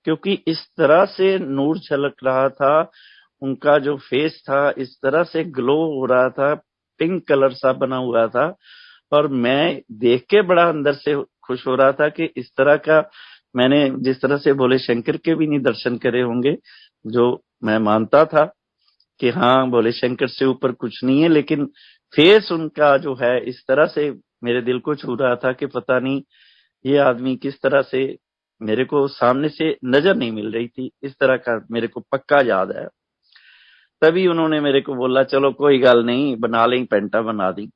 क्योंकि इस तरह से नूर झलक रहा था, उनका जो फेस था इस तरह से ग्लो हो रहा था, पिंक कलर सा बना हुआ था। और मैं देख के बड़ा अंदर से खुश हो रहा था कि इस तरह का मैंने जिस तरह से भोले शंकर के भी नहीं दर्शन करे होंगे, जो मैं मानता था कि हाँ भोले शंकर से ऊपर कुछ नहीं है, लेकिन फेस उनका जो है इस तरह से मेरे दिल को छू रहा था कि पता नहीं ये आदमी किस तरह से, मेरे को सामने से नजर नहीं मिल रही थी इस तरह का, मेरे को पक्का याद है। तभी उन्होंने मेरे को बोला चलो कोई गल नहीं, बना लें पेंटा, बना दी।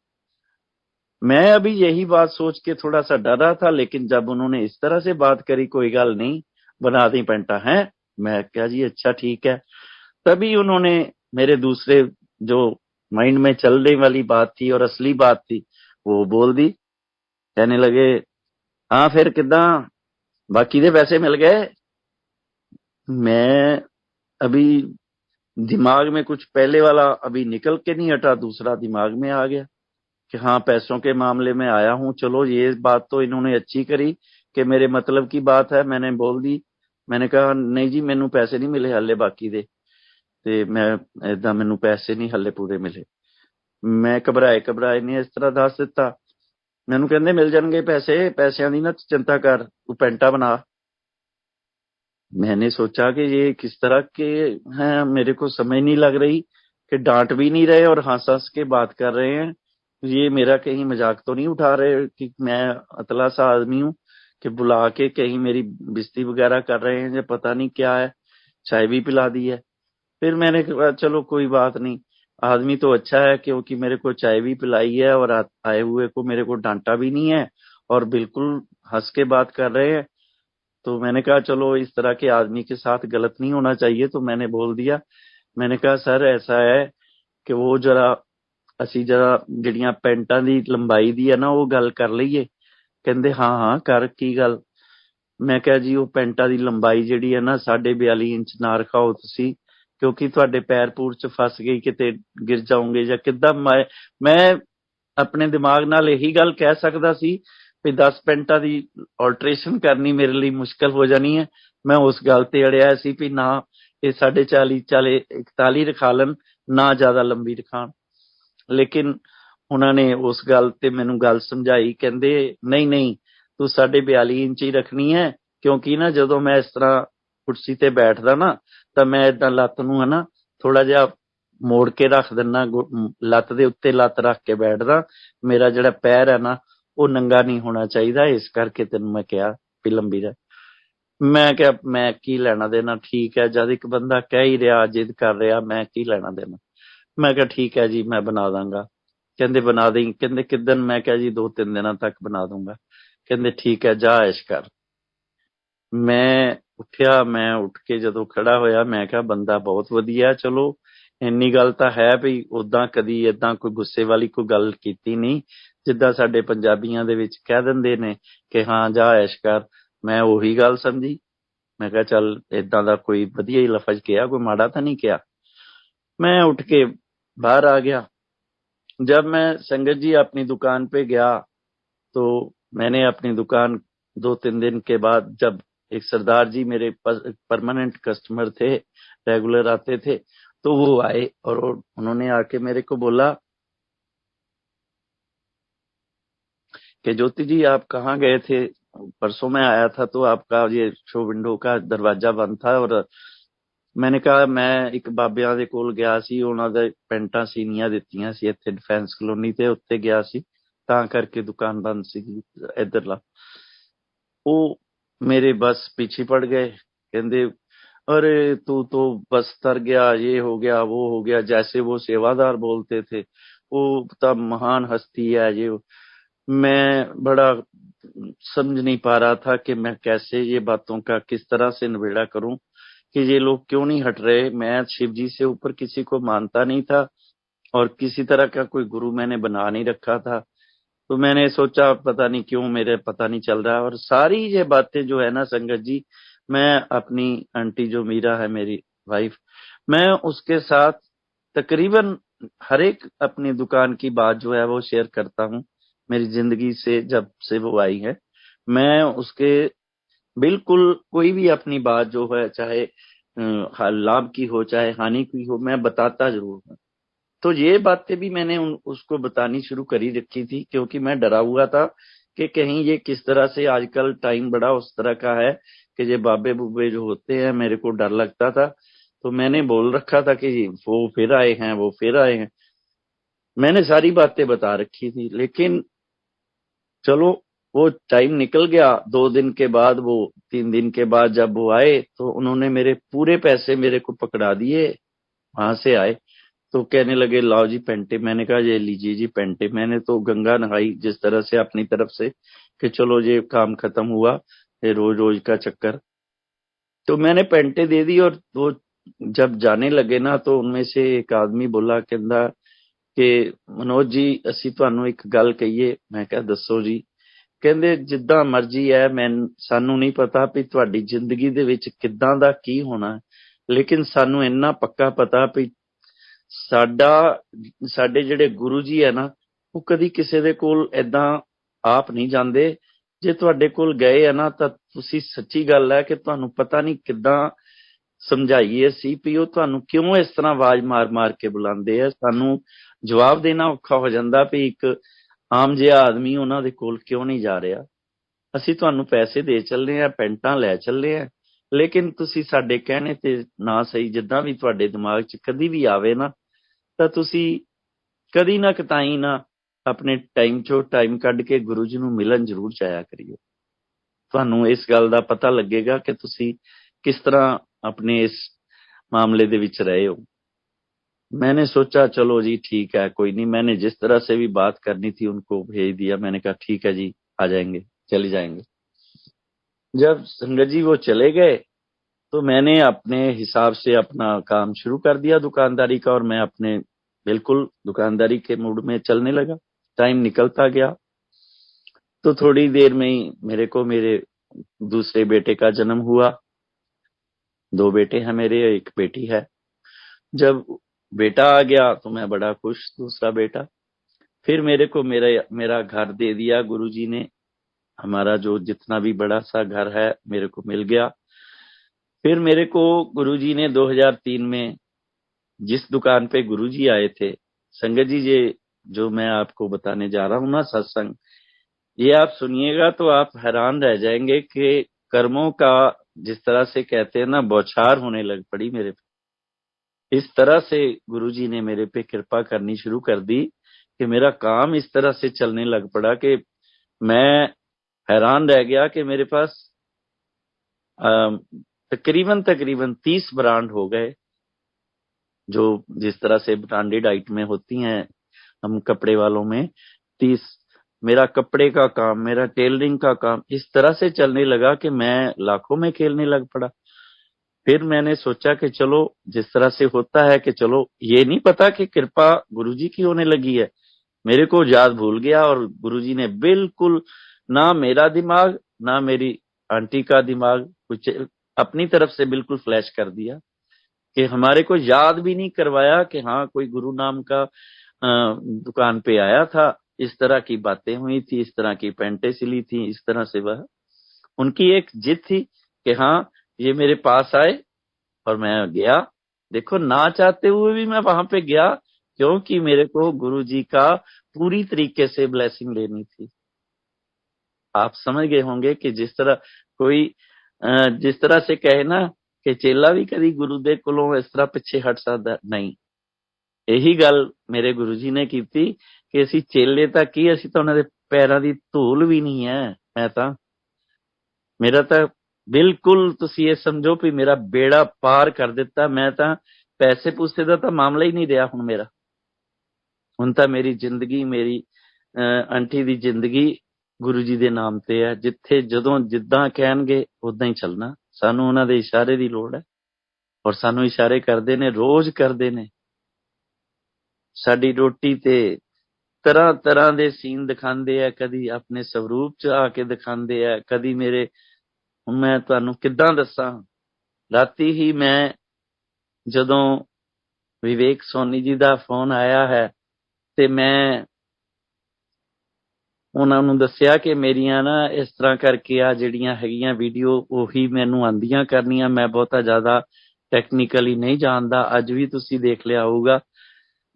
मैं अभी यही बात सोच के थोड़ा सा डरा था, लेकिन जब उन्होंने इस तरह से बात करी कोई गल नहीं बना दी पेंटा है, मैं क्या जी अच्छा ठीक है। तभी उन्होंने मेरे दूसरे जो माइंड में चलने वाली बात थी और असली बात थी वो बोल दी। कहने लगे हाँ फिर किदा बाकी दे पैसे मिल गए। मैं अभी दिमाग में कुछ पहले वाला अभी निकल के नहीं हटा, दूसरा दिमाग में आ गया कि हाँ पैसों के मामले में आया हूं। चलो ये बात तो इन्होंने अच्छी करी कि मेरे मतलब की बात है, मैंने बोल दी। मैंने कहा नहीं जी मैनू पैसे नहीं मिले हाले बाकी दे, ते मैं इदा मैनू पैसे नहीं हाले पूरे मिले। मैं घबराए नहीं इस तरह दस दिता। मैनू कहंदे मिल जाएंगे पैसे, पैसों की ना चिंता कर, तू पेंटा बना। मैंने सोचा कि ये किस तरह के हैं, मेरे को समझ नहीं लग रही कि डांट भी नहीं रहे और हंस हंस के बात कर रहे हैं। ये मेरा कहीं मजाक तो नहीं उठा रहे कि मैं अतला सा आदमी हूं कि बुला के कहीं मेरी बेइज्जती वगैरह कर रहे हैं, या पता नहीं क्या है, चाय भी पिला दी है। फिर मैंने कहा चलो कोई बात नहीं, आदमी तो अच्छा है क्योंकि मेरे को चाय भी पिलाई है और आए हुए को मेरे को डांटा भी नहीं है और बिल्कुल हंस के बात कर रहे हैं। तो मैंने कहा चलो इस तरह के आदमी के साथ गलत नहीं होना चाहिए, तो मैंने बोल दिया मैंने कहा सर ऐसा है कि वो जरा ਅਸੀਂ जरा ਜਿਹੜੀਆਂ ਪੈਂਟਾਂ ਦੀ ਲੰਬਾਈ ਦੀ ਹੈ ਨਾ ਉਹ ਗੱਲ ਕਰ ਲਈਏ। ਕਹਿੰਦੇ ਹਾਂ ਹਾਂ ਕਰ, ਕੀ ਗੱਲ। ਮੈਂ ਕਿਹਾ ਜੀ ਉਹ ਪੈਂਟਾਂ ਦੀ ਲੰਬਾਈ ਜਿਹੜੀ ਹੈ ਨਾ 42.5 ਇੰਚ ਨਾ ਰਖਾਓ ਤੁਸੀਂ, ਕਿਉਂਕਿ ਤੁਹਾਡੇ ਪੈਰ ਪੂਰ ਚ ਫਸ ਗਈ, ਕਿਤੇ ਗਿਰ ਜਾਓਗੇ ਜਾਂ ਕਿੱਦਾਂ। ਮੈਂ ਆਪਣੇ ਦਿਮਾਗ ਨਾਲ ਇਹੀ ਗੱਲ ਕਹਿ ਸਕਦਾ ਸੀ ਵੀ 10 ਪੈਂਟਾਂ ਦੀ ਆਲਟਰੇਸ਼ਨ ਕਰਨੀ ਮੇਰੇ ਲਈ ਮੁਸ਼ਕਲ ਹੋ ਜਾਣੀ ਹੈ। ਮੈਂ ਉਸ ਗੱਲ ਤੇ ਅੜਿਆ ਸੀ ਵੀ ਨਾ ਇਹ 40.5 40 41 ਰਖਾ ਲੈਣ, ਨਾ ਜ਼ਿਆਦਾ ਲੰਬੀ ਰਖਾਣ। ਲੇਕਿਨ ਉਹਨਾਂ ਨੇ ਉਸ ਗੱਲ ਤੇ ਮੈਨੂੰ ਗੱਲ ਸਮਝਾਈ। ਕਹਿੰਦੇ ਨਹੀਂ ਨਹੀਂ ਤੂੰ 42.5 ਇੰਚ ਹੀ ਰੱਖਣੀ ਹੈ, ਕਿਉਂਕਿ ਨਾ ਜਦੋਂ ਮੈਂ ਇਸ ਤਰ੍ਹਾਂ ਕੁਰਸੀ ਤੇ ਬੈਠਦਾ ਨਾ ਤਾਂ ਮੈਂ ਏਦਾਂ ਲੱਤ ਨੂੰ ਹੈ ਨਾ ਥੋੜਾ ਜਿਹਾ ਮੋੜ ਕੇ ਰੱਖ ਦਿੰਦਾ, ਲੱਤ ਦੇ ਉੱਤੇ ਲੱਤ ਰੱਖ ਕੇ ਬੈਠਦਾ। ਮੇਰਾ ਜਿਹੜਾ ਪੈਰ ਹੈ ਨਾ ਉਹ ਨੰਗਾ ਨਹੀਂ ਹੋਣਾ ਚਾਹੀਦਾ, ਇਸ ਕਰਕੇ ਤੈਨੂੰ ਮੈਂ ਕਿਹਾ ਵੀ ਲੰਬੀ ਰਹਿ। ਮੈਂ ਕਿਹਾ ਮੈਂ ਕੀ ਲੈਣਾ ਦੇਣਾ, ਠੀਕ ਹੈ ਜਦ ਇੱਕ ਬੰਦਾ ਕਹਿ ਹੀ ਰਿਹਾ, ਜਿੱਦ ਕਰ ਰਿਹਾ, ਮੈਂ ਕੀ ਲੈਣਾ ਦੇਣਾ। ਮੈਂ ਕਿਹਾ ਠੀਕ ਹੈ ਜੀ ਮੈਂ ਬਣਾ ਦਾਂਗਾ। ਕਹਿੰਦੇ ਬਣਾ ਦੇਂ, ਕਹਿੰਦੇ ਕਿੱਦਣ। ਮੈਂ ਕਿਹਾ ਜੀ 2-3 ਦਿਨਾਂ ਤੱਕ ਬਣਾ ਦੂੰਗਾ। ਕਹਿੰਦੇ ਠੀਕ ਹੈ ਜਾ ਐਸ਼ ਕਰ। ਮੈਂ ਉੱਠਿਆ, ਮੈਂ ਉੱਠ ਕੇ ਜਦੋਂ ਖੜਾ ਹੋਇਆ ਮੈਂ ਕਿਹਾ ਬੰਦਾ ਬਹੁਤ ਵਧੀਆ, ਚਲੋ ਇੰਨੀ ਗੱਲ ਤਾਂ ਹੈ ਵੀ ਉਦਾਂ ਕਦੀ ਏਦਾਂ ਕੋਈ ਗੁੱਸੇ ਵਾਲੀ ਕੋਈ ਗੱਲ ਕੀਤੀ ਨਹੀਂ, ਜਿੱਦਾਂ ਸਾਡੇ ਪੰਜਾਬੀਆਂ ਦੇ ਵਿੱਚ ਕਹਿ ਦਿੰਦੇ ਨੇ ਕਿ ਹਾਂ ਜਾ ਐਸ਼ ਕਰ। ਮੈਂ ਉਹੀ ਗੱਲ ਸਮਝੀ। ਮੈਂ ਕਿਹਾ ਚੱਲ ਏਦਾਂ ਦਾ ਕੋਈ ਵਧੀਆ ਹੀ ਲਫ਼ਜ਼ ਕਿਹਾ, ਕੋਈ ਮਾੜਾ ਤਾਂ नहीं किया। मैं उठ के बाहर आ गया। जब मैं संगत जी अपनी दुकान पे गया तो मैंने अपनी दुकान 2-3 दिन के बाद, जब एक सरदार जी मेरे परमानेंट कस्टमर थे, रेगुलर आते थे, तो वो आए और उन्होंने आके मेरे को बोला कि ज्योति जी आप कहाँ गए थे, परसों मैं आया था तो आपका ये शो विंडो का दरवाजा बंद था। और मैंने कहा मैं ਇੱਕ ਬਾਬਿਆਂ ਦੇ ਕੋਲ ਗਿਆ ਸੀ, ਉਹਨਾਂ ਦੇ ਪੈਂਟਾਂ ਸੀਨੀਆਂ ਦਿੱਤੀਆਂ ਸੀ ਇੱਥੇ ਡਿਫੈਂਸ ਕਲੋਨੀ ਤੇ, ਉੱਤੇ ਗਿਆ ਸੀ ਤਾਂ ਕਰਕੇ ਦੁਕਾਨ ਬੰਦ ਸੀ ਇੱਧਰਲਾ। ਉਹ ਮੇਰੇ बस पीछे पड़ गए। कहते अरे तू तो बस तर गया, ये हो गया वो हो गया, जैसे वो सेवादार बोलते थे, वो तब महान हस्ती है ये। मैं बड़ा समझ नहीं पा रहा था कि मैं कैसे ये बातों का किस तरह से निबेड़ा करूं कि ये लोग क्यों नहीं हट रहे। मैं शिव जी से ऊपर किसी को मानता नहीं था और किसी तरह का कोई गुरु मैंने बना नहीं रखा था। तो मैंने सोचा पता नहीं क्यों मेरे पता नहीं चल रहा। और सारी ये बातें जो है ना संगत जी, मैं अपनी आंटी जो मीरा है मेरी वाइफ, मैं उसके साथ तकरीबन हर एक अपनी दुकान की बात जो है वो शेयर करता हूँ। मेरी जिंदगी से जब से वो आई है, मैं उसके बिल्कुल कोई भी अपनी बात जो है, चाहे लाभ की हो चाहे हानि की हो, मैं बताता जरूर हूँ। तो ये बातें भी मैंने उसको बतानी शुरू करी रखी थी, क्योंकि मैं डरा हुआ था कि कहीं ये किस तरह से, आजकल टाइम बड़ा उस तरह का है कि ये बाबे बुबे जो होते हैं, मेरे को डर लगता था। तो मैंने बोल रखा था कि वो फिर आए हैं, वो फिर आए हैं। मैंने सारी बातें बता रखी थी। लेकिन चलो वो टाइम निकल गया। 2 दिन के बाद, वो 3 दिन के बाद जब वो आए तो उन्होंने मेरे पूरे पैसे मेरे को पकड़ा दिए। वहां से आए तो कहने लगे लाओ जी पेंटे। मैंने कहा ये लीजिए जी पेंटे। मैंने तो गंगा नहाई जिस तरह से अपनी तरफ से कि चलो ये काम खत्म हुआ, ये रोज रोज का चक्कर। तो मैंने पेंटे दे दी। और वो जब जाने लगे ना तो उनमें से एक आदमी बोला, कहता कि मनोज जी ਅਸੀਂ ਤੁਹਾਨੂੰ ਇੱਕ ਗੱਲ ਕਹੀਏ। ਮੈਂ ਕਿਹਾ ਦੱਸੋ ਜੀ। ਕਹਿੰਦੇ ਜਿੱਦਾਂ ਮਰਜ਼ੀ ਹੈ, ਸਾਨੂੰ ਨਹੀਂ ਪਤਾ ਵੀ ਤੁਹਾਡੀ ਜ਼ਿੰਦਗੀ ਦੇ ਵਿੱਚ ਕਿੱਦਾਂ ਦਾ ਕੀ ਹੋਣਾ, ਲੇਕਿਨ ਸਾਨੂੰ ਇੰਨਾ ਪੱਕਾ ਪਤਾ ਵੀ ਸਾਡੇ ਜਿਹੜੇ ਗੁਰੂ ਜੀ ਹੈ ਨਾ, ਉਹ ਕਦੀ ਕਿਸੇ ਦੇ ਕੋਲ ਏਦਾਂ ਆਪ ਨਹੀਂ ਜਾਂਦੇ। ਜੇ ਤੁਹਾਡੇ ਕੋਲ ਗਏ ਆ ਨਾ ਤਾਂ ਤੁਸੀਂ, ਸੱਚੀ ਗੱਲ ਹੈ ਕਿ ਤੁਹਾਨੂੰ ਪਤਾ ਨਹੀਂ ਕਿੱਦਾਂ ਸਮਝਾਈਏ ਅਸੀਂ ਵੀ ਉਹ ਤੁਹਾਨੂੰ ਕਿਉਂ ਇਸ ਤਰ੍ਹਾਂ ਆਵਾਜ਼ ਮਾਰ ਕੇ ਬੁਲਾਉਂਦੇ ਆ। ਸਾਨੂੰ ਜਵਾਬ ਦੇਣਾ ਔਖਾ ਹੋ ਜਾਂਦਾ ਵੀ ਇੱਕ ਆਮ ਜਿਹਾ ਆਦਮੀ ਉਹਨਾਂ ਦੇ ਕੋਲ ਕਿਉਂ ਨਹੀਂ ਜਾ ਰਿਹਾ। ਅਸੀਂ ਤੁਹਾਨੂੰ ਪੈਸੇ ਦੇ ਚੱਲੇ ਆ, ਪੈਂਟਾਂ ਲੈ ਚੱਲੇ ਆ, ਲੇਕਿਨ ਤੁਸੀਂ ਸਾਡੇ ਕਹਿਣੇ ਤੇ ਨਾ ਸਹੀ, ਜਿੱਦਾਂ ਵੀ ਤੁਹਾਡੇ ਦਿਮਾਗ 'ਚ ਕਦੀ ਵੀ ਆਵੇ ਨਾ, ਤਾਂ ਤੁਸੀਂ ਕਦੀ ਨਾ ਕਤਾਈ ਨਾ ਆਪਣੇ ਟਾਈਮ 'ਚੋਂ ਟਾਈਮ ਕੱਢ ਕੇ ਗੁਰੂ ਜੀ ਨੂੰ ਮਿਲਣ ਜ਼ਰੂਰ ਜਾਇਆ ਕਰਿਓ। ਤੁਹਾਨੂੰ ਇਸ ਗੱਲ ਦਾ ਪਤਾ ਲੱਗੇਗਾ ਕਿ ਤੁਸੀਂ किस तरह अपने इस मामले दे विच रहे हो। मैंने सोचा चलो जी ठीक है, कोई नहीं। मैंने जिस तरह से भी बात करनी थी उनको भेज दिया। मैंने कहा ठीक है जी, आ जाएंगे, चले जाएंगे। जब संगत जी वो चले गए तो मैंने अपने हिसाब से अपना काम शुरू कर दिया दुकानदारी का, और मैं अपने बिल्कुल दुकानदारी के मूड में चलने लगा। टाइम निकलता गया, तो थोड़ी देर में ही मेरे दूसरे बेटे का जन्म हुआ। 2 बेटे हैं मेरे, 1 बेटी है। जब बेटा आ गया तो मैं बड़ा खुश, दूसरा बेटा। फिर मेरे को मेरा घर दे दिया गुरुजी ने। हमारा जो जितना भी बड़ा सा घर है मेरे को मिल गया। फिर मेरे को गुरुजी ने 2003 में जिस दुकान पे गुरुजी आए थे, संगत जी, ये जो मैं आपको बताने जा रहा हूं ना सत्संग, ये आप सुनिएगा तो आप हैरान रह जाएंगे कि कर्मों का जिस तरह से कहते हैं ना, बौछार होने लग पड़ी मेरे पे। इस तरह से गुरुजी ने मेरे पे कृपा करनी शुरू कर दी कि मेरा काम इस तरह से चलने लग पड़ा कि मैं हैरान रह गया कि मेरे पास तकरीबन 30 ब्रांड हो गए, जो जिस तरह से ब्रांडेड आइटमें होती हैं हम कपड़े वालों में। 30 मेरा कपड़े का काम, मेरा टेलरिंग का काम इस तरह से चलने लगा कि मैं लाखों में खेलने लग पड़ा। फिर मैंने सोचा कि चलो, जिस तरह से होता है कि चलो, ये नहीं पता कि कृपा गुरुजी की होने लगी है। मेरे को याद भूल गया, और गुरुजी ने बिल्कुल ना मेरा दिमाग ना मेरी आंटी का दिमाग कुछ अपनी तरफ से बिल्कुल फ्लैश कर दिया कि हमारे को याद भी नहीं करवाया कि हाँ, कोई गुरु नाम का दुकान पे आया था, इस तरह की बातें हुई थी, इस तरह की पैंटें सिली थी, इस तरह से वह उनकी एक जिद थी कि हाँ, ये मेरे पास आए, और मैं गया। देखो, ना चाहते हुए भी मैं वहां पे गया, क्योंकि मेरे को गुरुजी का पूरी तरीके से ब्लेसिंग लेनी थी। आप समझ गए होंगे कि जिस तरह कोई जिस तरह से कहे ना कि चेला भी कभी गुरु दे कोलों इस तरह पिछे हट सकदा नहीं। यही गल मेरे गुरुजी ने की थी कि ਅਸੀਂ चेले ਤਾਂ ਕੀ, ਅਸੀਂ ਤਾਂ ਉਹਨਾਂ ਦੇ ਪੈਰਾਂ ਦੀ ਧੂਲ ਵੀ ਨਹੀਂ ਹੈ। मैं ਤਾਂ मेरा ਤਾਂ बिल्कुल ਤੁਸੀਂ ਇਹ ਸਮਝੋ ਵੀ मेरा बेड़ा पार कर ਦਿੱਤਾ। मैं ਤਾਂ पैसे पूसे ਦਾ ਤਾਂ मामला ही नहीं रहा ਹੁਣ मेरा। ਹੁਣ ਤਾਂ मेरी जिंदगी, मेरी आंटी ਦੀ जिंदगी गुरु जी ਦੇ ਨਾਮ ਤੇ ਹੈ। ਜਿੱਥੇ ਜਦੋਂ ਜਿੱਦਾਂ ਕਹਿਣਗੇ ਉਦਾਂ ਹੀ ਚੱਲਣਾ। ਸਾਨੂੰ ਉਹਨਾਂ ਦੇ ਇਸ਼ਾਰੇ ਦੀ ਲੋੜ ਹੈ, ਔਰ ਸਾਨੂੰ ਇਸ਼ਾਰੇ ਕਰਦੇ ਨੇ, ਰੋਜ਼ ਕਰਦੇ ਨੇ। ਸਾਡੀ ਰੋਟੀ ਤੇ ਤਰ੍ਹਾਂ ਤਰ੍ਹਾਂ ਦੇ ਸੀਨ ਦਿਖਾਉਂਦੇ ਆ, ਕਦੀ ਆਪਣੇ ਸਵਰੂਪ ਚ ਆ ਕੇ ਦਿਖਾਉਂਦੇ ਆ, ਕਦੀ ਮੇਰੇ, ਹੁਣ ਮੈਂ ਤੁਹਾਨੂੰ ਕਿੱਦਾਂ ਦੱਸਾਂ। ਰਾਤੀ ਹੀ ਮੈਂ ਜਦੋਂ ਵਿਵੇਕ ਸੋਨੀ ਜੀ ਦਾ ਫੋਨ ਆਇਆ ਹੈ ਤੇ ਮੈਂ ਉਹਨਾਂ ਨੂੰ ਦੱਸਿਆ ਕਿ ਮੇਰੀਆਂ ਨਾ ਇਸ ਤਰ੍ਹਾਂ ਕਰਕੇ ਆ ਜਿਹੜੀਆਂ ਹੈਗੀਆਂ ਵੀਡੀਓ, ਉਹੀ ਮੈਨੂੰ ਆਂਦੀਆਂ ਕਰਨੀਆਂ। ਮੈਂ ਬਹੁਤਾ ਜ਼ਿਆਦਾ ਟੈਕਨੀਕਲੀ ਨਹੀਂ ਜਾਣਦਾ। ਅੱਜ ਵੀ ਤੁਸੀਂ ਦੇਖ ਲਿਆ ਹੋਊਗਾ,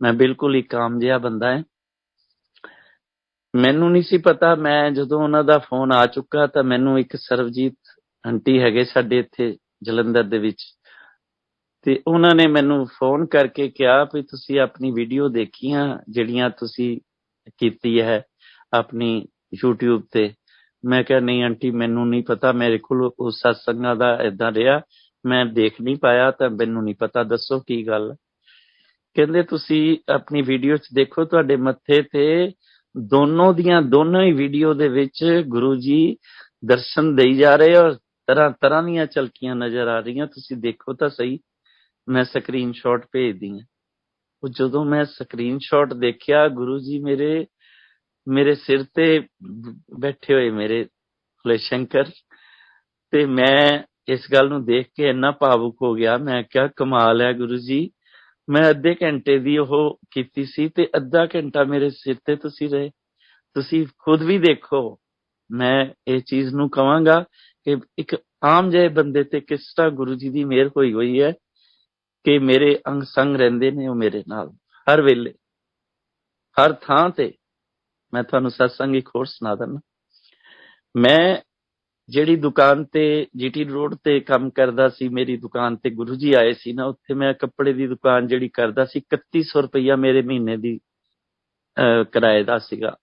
ਮੈਂ ਬਿਲਕੁਲ ਇੱਕ ਆਮ ਜਿਹਾ ਬੰਦਾ ਹੈ। ਮੈਨੂੰ ਨਹੀਂ ਸੀ ਪਤਾ। ਮੈਂ ਜਦੋਂ ਉਹਨਾਂ ਦਾ ਫੋਨ ਆ ਚੁੱਕਾ ਤਾਂ ਮੈਨੂੰ ਇੱਕ ਸਰਬਜੀਤ ਆਂਟੀ ਹੈਗੇ ਸਾਡੇ ਇੱਥੇ ਜਲੰਧਰ ਦੇ ਵਿੱਚ, ਤੇ ਉਹਨਾਂ ਨੇ ਮੈਨੂੰ ਫੋਨ ਕਰਕੇ ਕਿਹਾ ਵੀ ਤੁਸੀਂ ਆਪਣੀ ਵੀਡੀਓ ਦੇਖੀਆਂ ਜਿਹੜੀਆਂ ਤੁਸੀਂ ਕੀਤੀ ਹੈ ਆਪਣੀ YouTube ਤੇ। ਮੈਂ ਕਿਹਾ ਨਹੀਂ ਆਂਟੀ, ਮੈਨੂੰ ਨਹੀਂ ਪਤਾ, ਮੇਰੇ ਕੋਲ ਉਸ ਸਤਸੰਗਾਂ ਦਾ ਏਦਾਂ ਰਿਹਾ, ਮੈਂ ਦੇਖ ਨਹੀਂ ਪਾਇਆ, ਤਾਂ ਮੈਨੂੰ ਨਹੀਂ ਪਤਾ, ਦੱਸੋ ਕੀ ਗੱਲ। ਕਹਿੰਦੇ ਤੁਸੀਂ ਆਪਣੀ ਵੀਡੀਓ 'ਚ ਦੇਖੋ, ਤੁਹਾਡੇ ਮੱਥੇ ਤੇ ਦੋਨੋਂ ਹੀ ਵੀਡੀਓ ਦੇ ਵਿੱਚ ਗੁਰੂ ਜੀ ਦਰਸ਼ਨ ਦੇਈ ਜਾ ਰਹੇ, ਔਰ ਤਰ੍ਹਾਂ ਤਰ੍ਹਾਂ ਦੀਆਂ ਝਲਕੀਆਂ ਨਜ਼ਰ ਆ ਰਹੀਆਂ। ਤੁਸੀਂ ਦੇਖੋ ਤਾਂ ਸਹੀ। ਮੈਂ ਸਕਰੀਨ ਸ਼ਾਟ ਭੇਜਦੀ ਹਾਂ। ਉਹ ਜਦੋਂ ਮੈਂ ਸਕਰੀਨ ਸ਼ਾਟ ਦੇਖਿਆ, ਗੁਰੂ ਜੀ ਮੇਰੇ ਸਿਰ ਤੇ ਬੈਠੇ ਹੋਏ ਮੇਰੇ ਭੋਲੇ ਸ਼ੰਕਰ, ਤੇ ਮੈਂ ਇਸ ਗੱਲ ਨੂੰ ਦੇਖ ਕੇ ਇੰਨਾ ਭਾਵੁਕ ਹੋ ਗਿਆ। ਮੈਂ ਕਿਹਾ ਕਮਾਲ ਹੈ ਗੁਰੂ ਜੀ। ਮੈਂ ਅੱਧੇ ਘੰਟੇ ਦੀ ਉਹ ਕੀਤੀ ਸੀ ਤੇ ਅੱਧਾ ਘੰਟਾ ਮੇਰੇ ਸਿਰ ਤੇ ਤੁਸੀਂ ਰਹੇ। ਤੁਸੀਂ ਖੁਦ ਵੀ ਦੇਖੋ। ਮੈਂ ਇਹ ਚੀਜ਼ ਨੂੰ ਕਵਾਂਗਾ ਕਿ ਇੱਕ ਆਮ ਜਿਹੇ ਬੰਦੇ ਤੇ ਕਿਸ ਤਰ੍ਹਾਂ ਗੁਰੂ ਜੀ ਦੀ ਮਿਹਰ ਹੋਈ ਹੈ ਕਿ ਮੇਰੇ ਅੰਗ ਸੰਗ ਰਹਿੰਦੇ ਨੇ ਉਹ ਮੇਰੇ ਨਾਲ ਹਰ ਵੇਲੇ, ਹਰ ਥਾਂ ਤੇ। ਮੈਂ ਤੁਹਾਨੂੰ ਸਤਸੰਗ ਇੱਕ ਹੋਰ ਸੁਣਾ ਦਿੰਦਾ। ਮੈਂ ਜਿਹੜੀ ਦੁਕਾਨ ਤੇ GT ਰੋਡ ਤੇ ਕੰਮ ਕਰਦਾ ਸੀ, ਮੇਰੀ ਦੁਕਾਨ ਤੇ ਗੁਰੂ ਜੀ ਆਏ ਸੀ ਨਾ, ਉੱਥੇ ਮੈਂ ਕੱਪੜੇ ਦੀ ਦੁਕਾਨ ਜਿਹੜੀ ਕਰਦਾ ਸੀ, 3100 ਰੁਪਈਆ ਮੇਰੇ ਮਹੀਨੇ ਦੀ ਕਿਰਾਏ ਦਾ ਸੀਗਾ।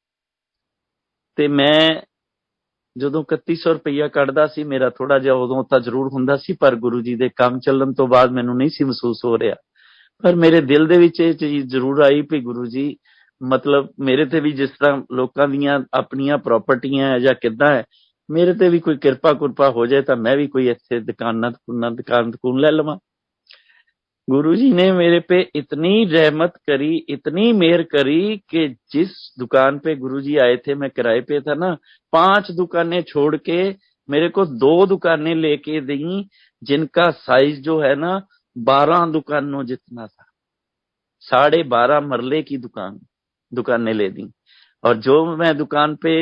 ਤੇ ਮੈਂ ਜਦੋਂ 3100 ਰੁਪਈਆ ਕੱਢਦਾ ਸੀ, ਮੇਰਾ ਥੋੜਾ ਜਿਹਾ ਉਦੋਂ ਤਾਂ ਜ਼ਰੂਰ ਹੁੰਦਾ ਸੀ, ਪਰ ਗੁਰੂ ਜੀ ਦੇ ਕੰਮ ਚੱਲਣ ਤੋਂ ਬਾਅਦ ਮੈਨੂੰ ਨਹੀਂ ਸੀ ਮਹਿਸੂਸ ਹੋ ਰਿਹਾ। ਪਰ ਮੇਰੇ ਦਿਲ ਦੇ ਵਿੱਚ ਇਹ ਚੀਜ਼ ਜ਼ਰੂਰ ਆਈ ਵੀ ਗੁਰੂ ਜੀ, ਮਤਲਬ ਮੇਰੇ ਤੇ ਵੀ ਜਿਸ ਤਰ੍ਹਾਂ ਲੋਕਾਂ ਦੀਆਂ ਆਪਣੀਆਂ ਪ੍ਰਾਪਰਟੀਆਂ ਹੈ ਜਾਂ ਕਿੱਦਾਂ ਹੈ, मेरे ते भी कोई किरपा कुरपा हो जाए तो मैं भी कोई ਇੱਥੇ दुकान ले लवां। गुरु जी ने मेरे पे इतनी रहमत करी, इतनी मेहर करी कि जिस दुकान पे गुरु जी आए थे, मैं किराए पे था ना, 5 दुकानें छोड़ के मेरे को 2 दुकानें लेके दी, जिनका साइज जो है ना 12 दुकानों जितना था। 12.5 मरले की दुकानें ले दी। और जो मैं दुकान पे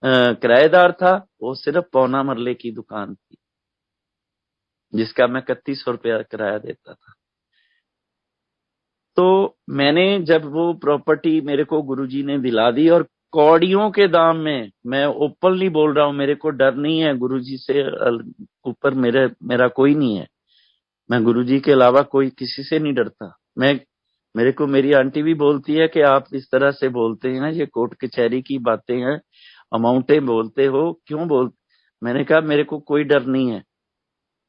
किराएदार था, वो सिर्फ 1.25 मरले की दुकान थी, जिसका मैं 3100 रुपया किराया देता था। तो मैंने जब वो प्रॉपर्टी मेरे को गुरुजी ने दिला दी, और कौड़ियों के दाम में, मैं ओपनली बोल रहा हूं, मेरे को डर नहीं है गुरुजी से ऊपर मेरा कोई नहीं है। मैं गुरुजी के अलावा कोई किसी से नहीं डरता। मेरे को मेरी आंटी भी बोलती है कि आप इस तरह से बोलते हैं, ये कोर्ट कचहरी की बातें हैं, अमाउंटें बोलते हो, क्यों मैंने कहा मेरे को कोई डर नहीं है।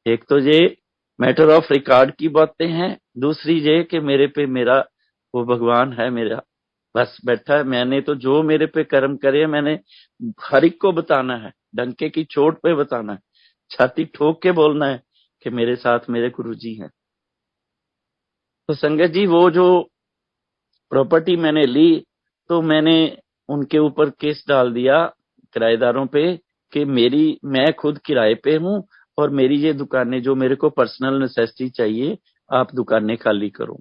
एक तो ये मैटर ऑफ रिकॉर्ड की बातें हैं, दूसरी ये कि मेरे पे मेरा वो भगवान है, मेरा बस बैठा है। मैंने तो जो मेरे पे कर्म करे, मैंने हर एक को बताना है, डंके की चोट पे बताना है, छाती ठोक के बोलना है कि मेरे साथ मेरे गुरुजी हैं। तो संगत जी, वो जो प्रॉपर्टी मैंने ली, तो मैंने उनके ऊपर केस डाल दिया किराएदारों पे कि मैं खुद किराए पे हूं, और मेरी ये दुकानें जो मेरे को पर्सनल नेसेसिटी चाहिए, आप दुकानें खाली करो।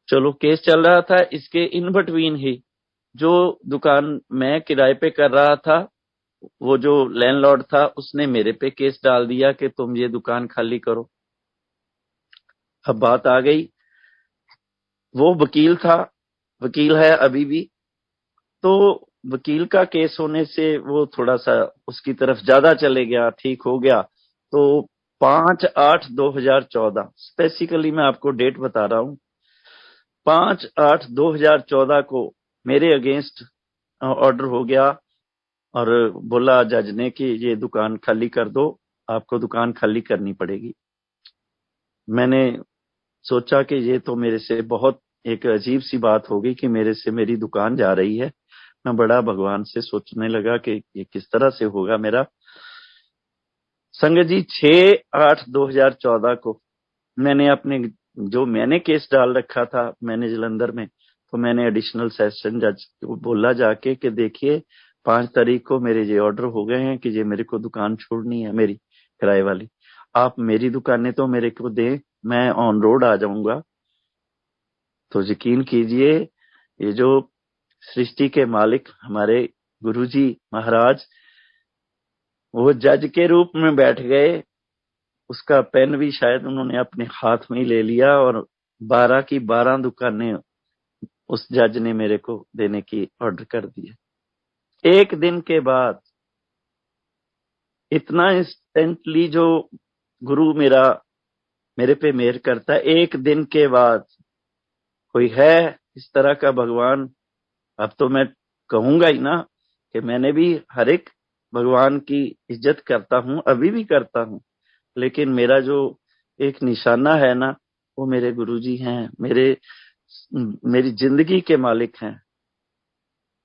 चलो, केस चल रहा था। इसके इन बिटवीन ही जो दुकान मैं किराए पे कर रहा था, वो जो लैंडलॉर्ड था, उसने मेरे पे केस डाल दिया कि तुम ये दुकान खाली करो। अब बात आ गई, वो वकील था, वकील है अभी भी, तो वकील का केस होने से वो थोड़ा सा उसकी तरफ ज्यादा चले गया, ठीक हो गया। तो 5/8/2014, स्पेसिफिकली मैं आपको डेट बता रहा हूं, 5/8/2014 को मेरे अगेंस्ट ऑर्डर हो गया, और बोला जज ने कि ये दुकान खाली कर दो, आपको दुकान खाली करनी पड़ेगी। मैंने सोचा कि ये तो मेरे से बहुत एक अजीब सी बात होगी कि मेरे से मेरी दुकान जा रही है। मैं बड़ा भगवान से सोचने लगा कि ये किस तरह से होगा मेरा। संगत जी, 6/8/2014 को मैंने केस डाल रखा था मैंने जलंधर में, तो मैंने एडिशनल सेशन जज को बोला जाके कि देखिए 5 तारीख को मेरे ये ऑर्डर हो गए हैं कि ये मेरे को दुकान छोड़नी है, मेरी किराए वाली। आप मेरी दुकानें तो मेरे को दें, मैं ऑन रोड आ जाऊंगा। तो यकीन कीजिए, ये जो सृष्टि के मालिक हमारे गुरुजी महाराज, वो जज के रूप में बैठ गए। उसका पेन भी शायद उन्होंने अपने हाथ में ही ले लिया, और 12 की 12 दुकानें उस जज ने मेरे को देने की ऑर्डर कर दिए। एक दिन के बाद, इतना इंस्टेंटली जो गुरु मेरे पे मेहर करता है, एक दिन के बाद कोई है इस तरह का भगवान। अब तो मैं कहूंगा ही ना कि मैंने भी हर एक भगवान की इज्जत करता हूं, अभी भी करता हूं, लेकिन मेरा जो एक निशाना है ना, वो मेरे गुरुजी हैं, मेरी जिंदगी के मालिक हैं।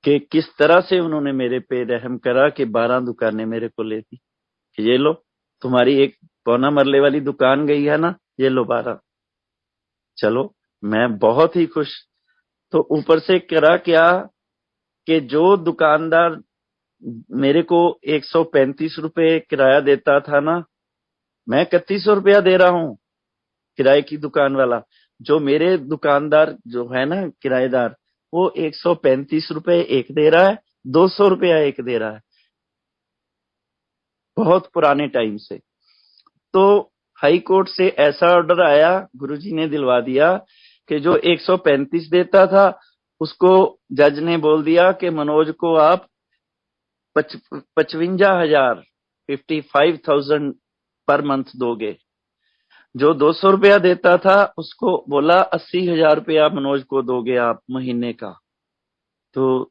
कि किस तरह से उन्होंने मेरे पे रहम करा कि 12 दुकानें मेरे को ले दी, ये लो तुम्हारी एक 1.25 मरले वाली दुकान गई है ना, ये लो 12। चलो, मैं बहुत ही खुश। तो ऊपर से करा क्या कि जो दुकानदार मेरे को 135 रुपए किराया देता था ना, मैं 3100 रुपया दे रहा हूं किराए की दुकान वाला। जो मेरे दुकानदार जो है ना किराएदार, वो 135 रुपए एक दे रहा है, 200 रुपया एक दे रहा है, बहुत पुराने टाइम से। तो हाई कोर्ट से ऐसा ऑर्डर आया, गुरुजी ने दिलवा दिया कि जो 135 देता था, उसको जज ने बोल दिया कि मनोज को आप 55,000 55,000 पर मंथ दोगे। जो 200 रुपया देता था, उसको बोला 80,000 रुपया मनोज को दोगे आप महीने का। तो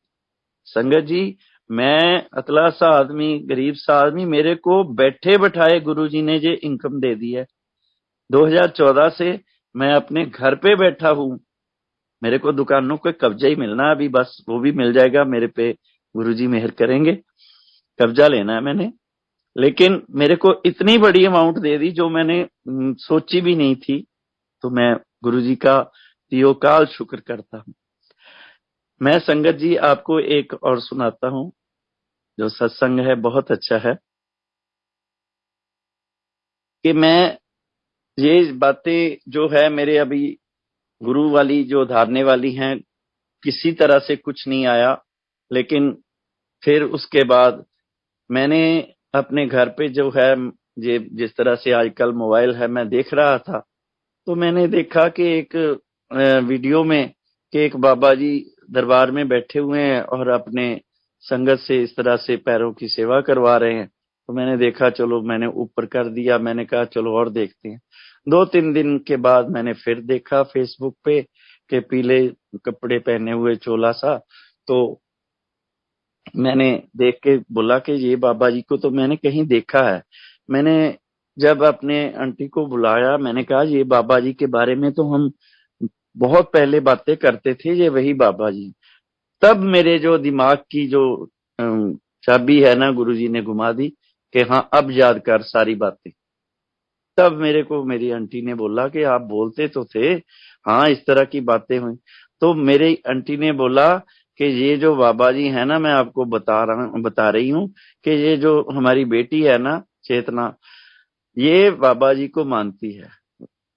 संगत जी, मैं अतला सा आदमी, गरीब सा आदमी, मेरे को बैठे बैठाए गुरुजी ने ये इनकम दे दी है। 2014 से मैं अपने घर पे बैठा हूं, मेरे को दुकानों के कब्जा ही मिलना है अभी, बस वो भी मिल जाएगा, मेरे पे गुरुजी मेहर करेंगे। कब्जा लेना है मैंने, लेकिन मेरे को इतनी बड़ी अमाउंट दे दी जो मैंने सोची भी नहीं थी। तो मैं गुरुजी का तियोकाल शुक्र करता हूँ। मैं संगत जी आपको एक और सुनाता हूँ, जो सत्संग है बहुत अच्छा है, कि मैं ये बातें जो है मेरे अभी गुरु वाली जो धारने वाली हैं, किसी तरह से कुछ नहीं आया। लेकिन फिर उसके बाद मैंने अपने घर पे जो है, ये जिस तरह से आजकल मोबाइल है, मैं देख रहा था, तो मैंने देखा कि एक वीडियो में कि एक बाबा जी दरबार में बैठे हुए हैं और अपने संगत से इस तरह से पैरों की सेवा करवा रहे हैं। तो मैंने देखा, चलो मैंने ऊपर कर दिया, मैंने कहा चलो और देखते हैं। 2-3 दिन के बाद मैंने फिर देखा फेसबुक पे कि पीले कपड़े पहने हुए चोला सा, तो मैंने देख के बोला कि ये बाबा जी को तो मैंने कहीं देखा है। मैंने जब अपने आंटी को बुलाया, मैंने कहा ये बाबा जी के बारे में तो हम बहुत पहले बातें करते थे, ये वही बाबा जी। तब मेरे जो दिमाग की जो चाबी है ना, गुरुजी ने घुमा दी कि हाँ अब याद कर सारी बातें। तब मेरे को मेरी आंटी ने बोला कि आप बोलते तो थे, हाँ इस तरह की बातें हुई। तो मेरी आंटी ने बोला कि ये जो बाबा जी है ना, मैं आपको बता रही हूँ कि ये जो हमारी बेटी है ना चेतना, ये बाबा जी को मानती है,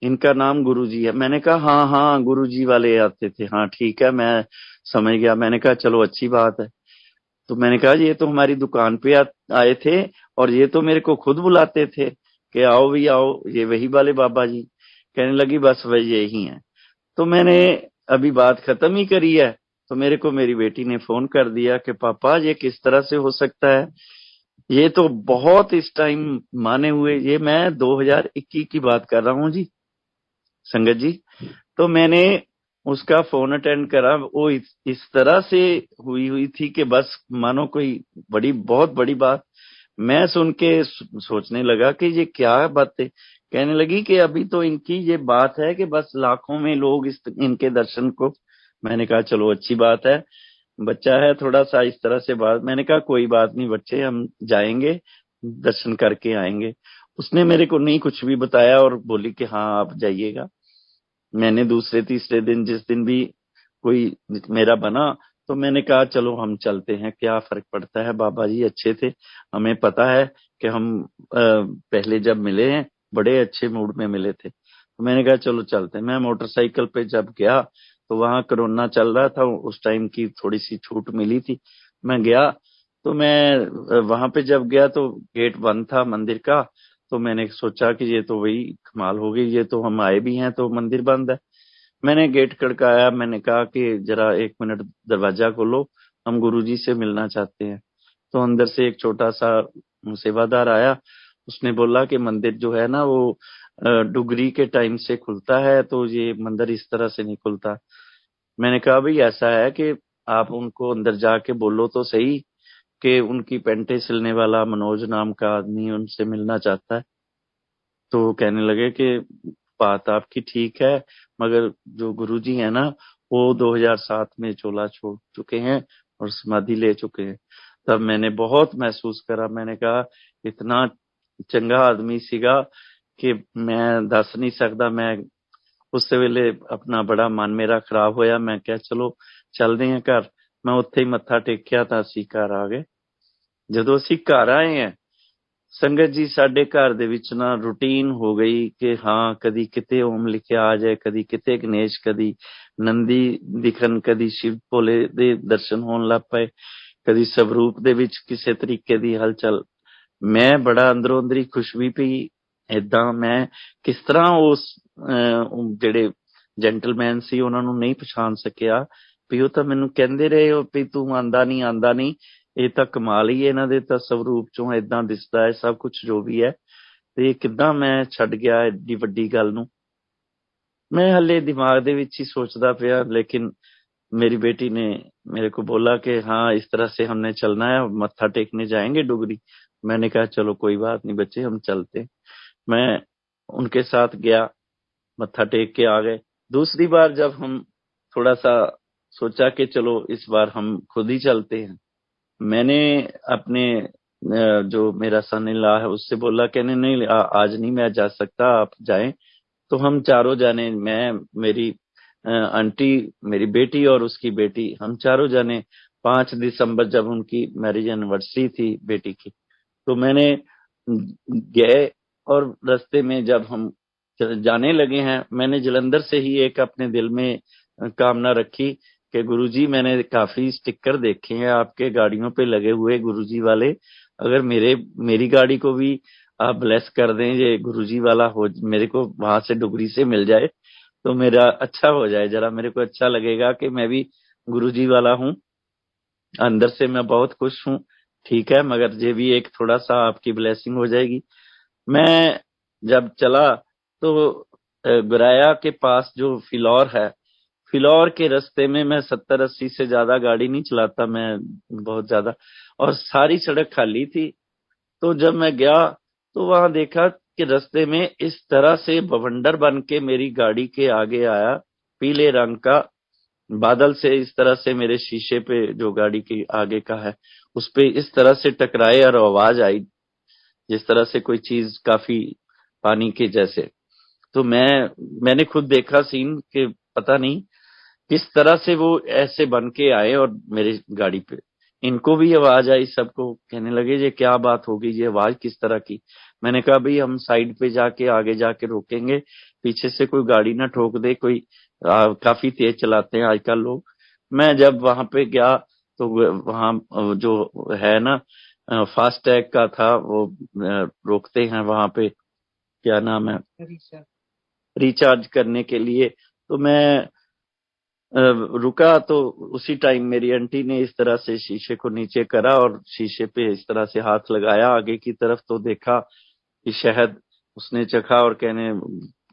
इनका नाम गुरुजी है। मैंने कहा हाँ हाँ गुरुजी वाले आते थे, हाँ ठीक है मैं समझ गया। मैंने कहा चलो अच्छी बात है। तो मैंने कहा ये तो हमारी दुकान पे आए थे और ये तो मेरे को खुद बुलाते थे कि आओ भी आओ, ये वही वाले बाबा जी। कहने लगी बस वही यही है। तो मैंने अभी बात खत्म ही करी है, तो मेरे को मेरी बेटी ने फोन कर दिया कि पापा ये किस तरह से हो सकता है, ये तो बहुत इस टाइम माने हुए, ये मैं 2021 की बात कर रहा हूँ जी संगत जी। तो मैंने उसका फोन अटेंड करा, वो इस तरह से हुई थी कि बस मानो कोई बहुत बड़ी बात। मैं सुन के सोचने लगा कि ये क्या बात है। कहने लगी कि अभी तो इनकी ये बात है कि बस लाखों में लोग इनके दर्शन को। मैंने कहा चलो अच्छी बात है, बच्चा है थोड़ा सा इस तरह से बात। मैंने कहा कोई बात नहीं बच्चे, हम जाएंगे दर्शन करके आएंगे। उसने मेरे को नहीं कुछ भी बताया और बोली कि हाँ आप जाइएगा। मैंने दूसरे तीसरे दिन जिस दिन भी कोई मेरा बना, तो मैंने कहा चलो हम चलते हैं, क्या फर्क पड़ता है, बाबा जी अच्छे थे, हमें पता है कि हम पहले जब मिले हैं बड़े अच्छे मूड में मिले थे। तो मैंने कहा चलो चलते हैं। मैं मोटरसाइकिल पे जब गया तो वहां कोरोना चल रहा था, उस टाइम की थोड़ी सी छूट मिली थी, मैं गया। तो मैं वहां पे जब गया तो गेट बंद था मंदिर का। तो मैंने सोचा कि ये तो वही कमाल हो गई, ये तो हम आए भी हैं तो मंदिर बंद है। मैंने गेट खड़काया, मैंने कहा कि जरा 1 मिनट दरवाजा खोलो, हम गुरुजी से मिलना चाहते हैं। तो अंदर से एक छोटा सा सेवादार आया, उसने बोला कि मंदिर जो है ना वो डुगरी के टाइम से खुलता है, तो ये मंदिर इस तरह से नहीं खुलता। मैंने कहा भाई ऐसा है कि आप उनको अंदर जाके बोलो तो सही कि उनकी पेंटे सिलने वाला मनोज नाम का आदमी उनसे मिलना चाहता है। तो कहने लगे कि बात आपकी ठीक है, मगर जो गुरुजी है ना वो 2007 में चोला छोड़ चुके हैं और समाधि ले चुके हैं। तब मैंने बहुत महसूस करा, मैंने कहा इतना चंगा आदमी सीगा कि मैं दस नहीं सकता। मैं उस वेले अपना बड़ा मन मेरा खराब होया, मैं क्या चलो चलते हैं घर। मैं उत्थे ही मत्था टेकिया ਤਾਂ ਅਸੀਂ ਘਰ ਆ ਗਏ। ਜਦੋਂ ਅਸੀਂ ਘਰ ਆਏ हैं संगत जी, साडे घर दे विच ना रूटीन हो गई कि हाँ कदी किते ओम लिखिया आ जाए, कदी किते गणेश, कदी नंदी दिखन, कदी शिव भोले दे दर्शन होन लग पए, कदी स्वरूप दे विच किसे तरीके दी हलचल। मैं बड़ा अंदरों अंदरी खुश भी पई, ਏਦਾਂ मैं किस तरह उस ਜਿਹੜੇ ਜੈਂਟਲਮੈਨ ਸੀ ਉਹਨਾਂ ਨੂੰ ਨਹੀਂ ਪਛਾਣ ਸਕਿਆ ਵੀ ਉਹ ਤਾਂ ਮੈਨੂੰ ਕਹਿੰਦੇ ਰਹੇ ਹੋ ਵੀ ਤੂੰ ਆਂਦਾ ਨਹੀਂ ਆਂਦਾ ਨਹੀਂ। ਇਹ ਤਾਂ ਕਮਾਲ ਹੀ ਇਹਨਾਂ ਦੇ ਤਾਂ ਸਵਰੂਪ ਚੋਂ ਏਦਾਂ ਦਿਸਦਾ ਹੈ ਸਭ ਕੁਝ ਜੋ ਵੀ ਹੈ। ਤੇ ਇਹ ਕਿੱਦਾਂ ਮੈਂ ਛੱਡ ਗਿਆ ਏਡੀ ਵੱਡੀ ਗੱਲ ਨੂੰ। मैं हले दिमाग दे विच ही सोचदा पिया, लेकिन मेरी बेटी ने मेरे को बोला कि हाँ इस तरह से हमने चलना है, मत्था टेकने जाएंगे डुगरी। मैंने कहा चलो कोई बात नहीं बच्चे, हम चलते हैं। मैं उनके साथ गया, मत्था टेक के आ गए। दूसरी बार जब हम थोड़ा सा सोचा कि चलो इस बार हम खुद ही चलते हैं, मैंने अपने जो मेरा सन इन लॉ है उससे बोला, कहने नहीं आज नहीं मैं जा सकता, आप जाएं। तो हम चारों जाने, मैं, मेरी आंटी, मेरी बेटी और उसकी बेटी, हम चारों जाने 5 दिसंबर जब उनकी मैरिज एनिवर्सरी थी बेटी की, तो मैंने गए। और रास्ते में जब हम जाने लगे हैं, मैंने जलंधर से ही एक अपने दिल में कामना रखी कि गुरुजी मैंने काफी स्टिकर देखे हैं आपके गाड़ियों पे लगे हुए गुरुजी वाले, अगर मेरी गाड़ी को भी आप ब्लेस कर दें, ये गुरुजी वाला हो, मेरे को वहां से डुगरी से मिल जाए तो मेरा अच्छा हो जाए, जरा मेरे को अच्छा लगेगा कि मैं भी गुरुजी वाला हूँ, अंदर से मैं बहुत खुश हूँ। ठीक है, मगर ये भी एक थोड़ा सा आपकी ब्लेसिंग हो जाएगी। मैं जब चला तो गुराया के पास जो फिलौर है, फिलौर के रास्ते में मैं 70-80 से ज्यादा गाड़ी नहीं चलाता मैं, बहुत ज्यादा, और सारी सड़क खाली थी। तो जब मैं गया तो वहां देखा कि रास्ते में इस तरह से बवंडर बन के मेरी गाड़ी के आगे आया, पीले रंग का बादल से इस तरह से मेरे शीशे पे जो गाड़ी के आगे का है उस पे इस तरह से टकराए और आवाज आई जिस तरह से कोई चीज काफी पानी के जैसे। तो मैंने खुद देखा सीन कि पता नहीं किस तरह से वो ऐसे बन के आए और मेरी गाड़ी पे, इनको भी आवाज आई, सबको कहने लगे ये क्या बात हो गई, ये आवाज किस तरह की। मैंने कहा भाई हम साइड पे जाके आगे जाके रोकेंगे, पीछे से कोई गाड़ी ना ठोक दे कोई, काफी तेज चलाते हैं आजकल लोग। मैं जब वहां पे गया तो वहां जो है ना फास्ट टैग का था वो, रोकते हैं वहां पे, क्या नाम है, रिचार्ज करने के लिए। तो मैं रुका तो उसी टाइम मेरी आंटी ने इस तरह से शीशे को नीचे करा और शीशे पे इस तरह से हाथ लगाया आगे की तरफ, तो देखा कि शहद उसने चखा और कहने,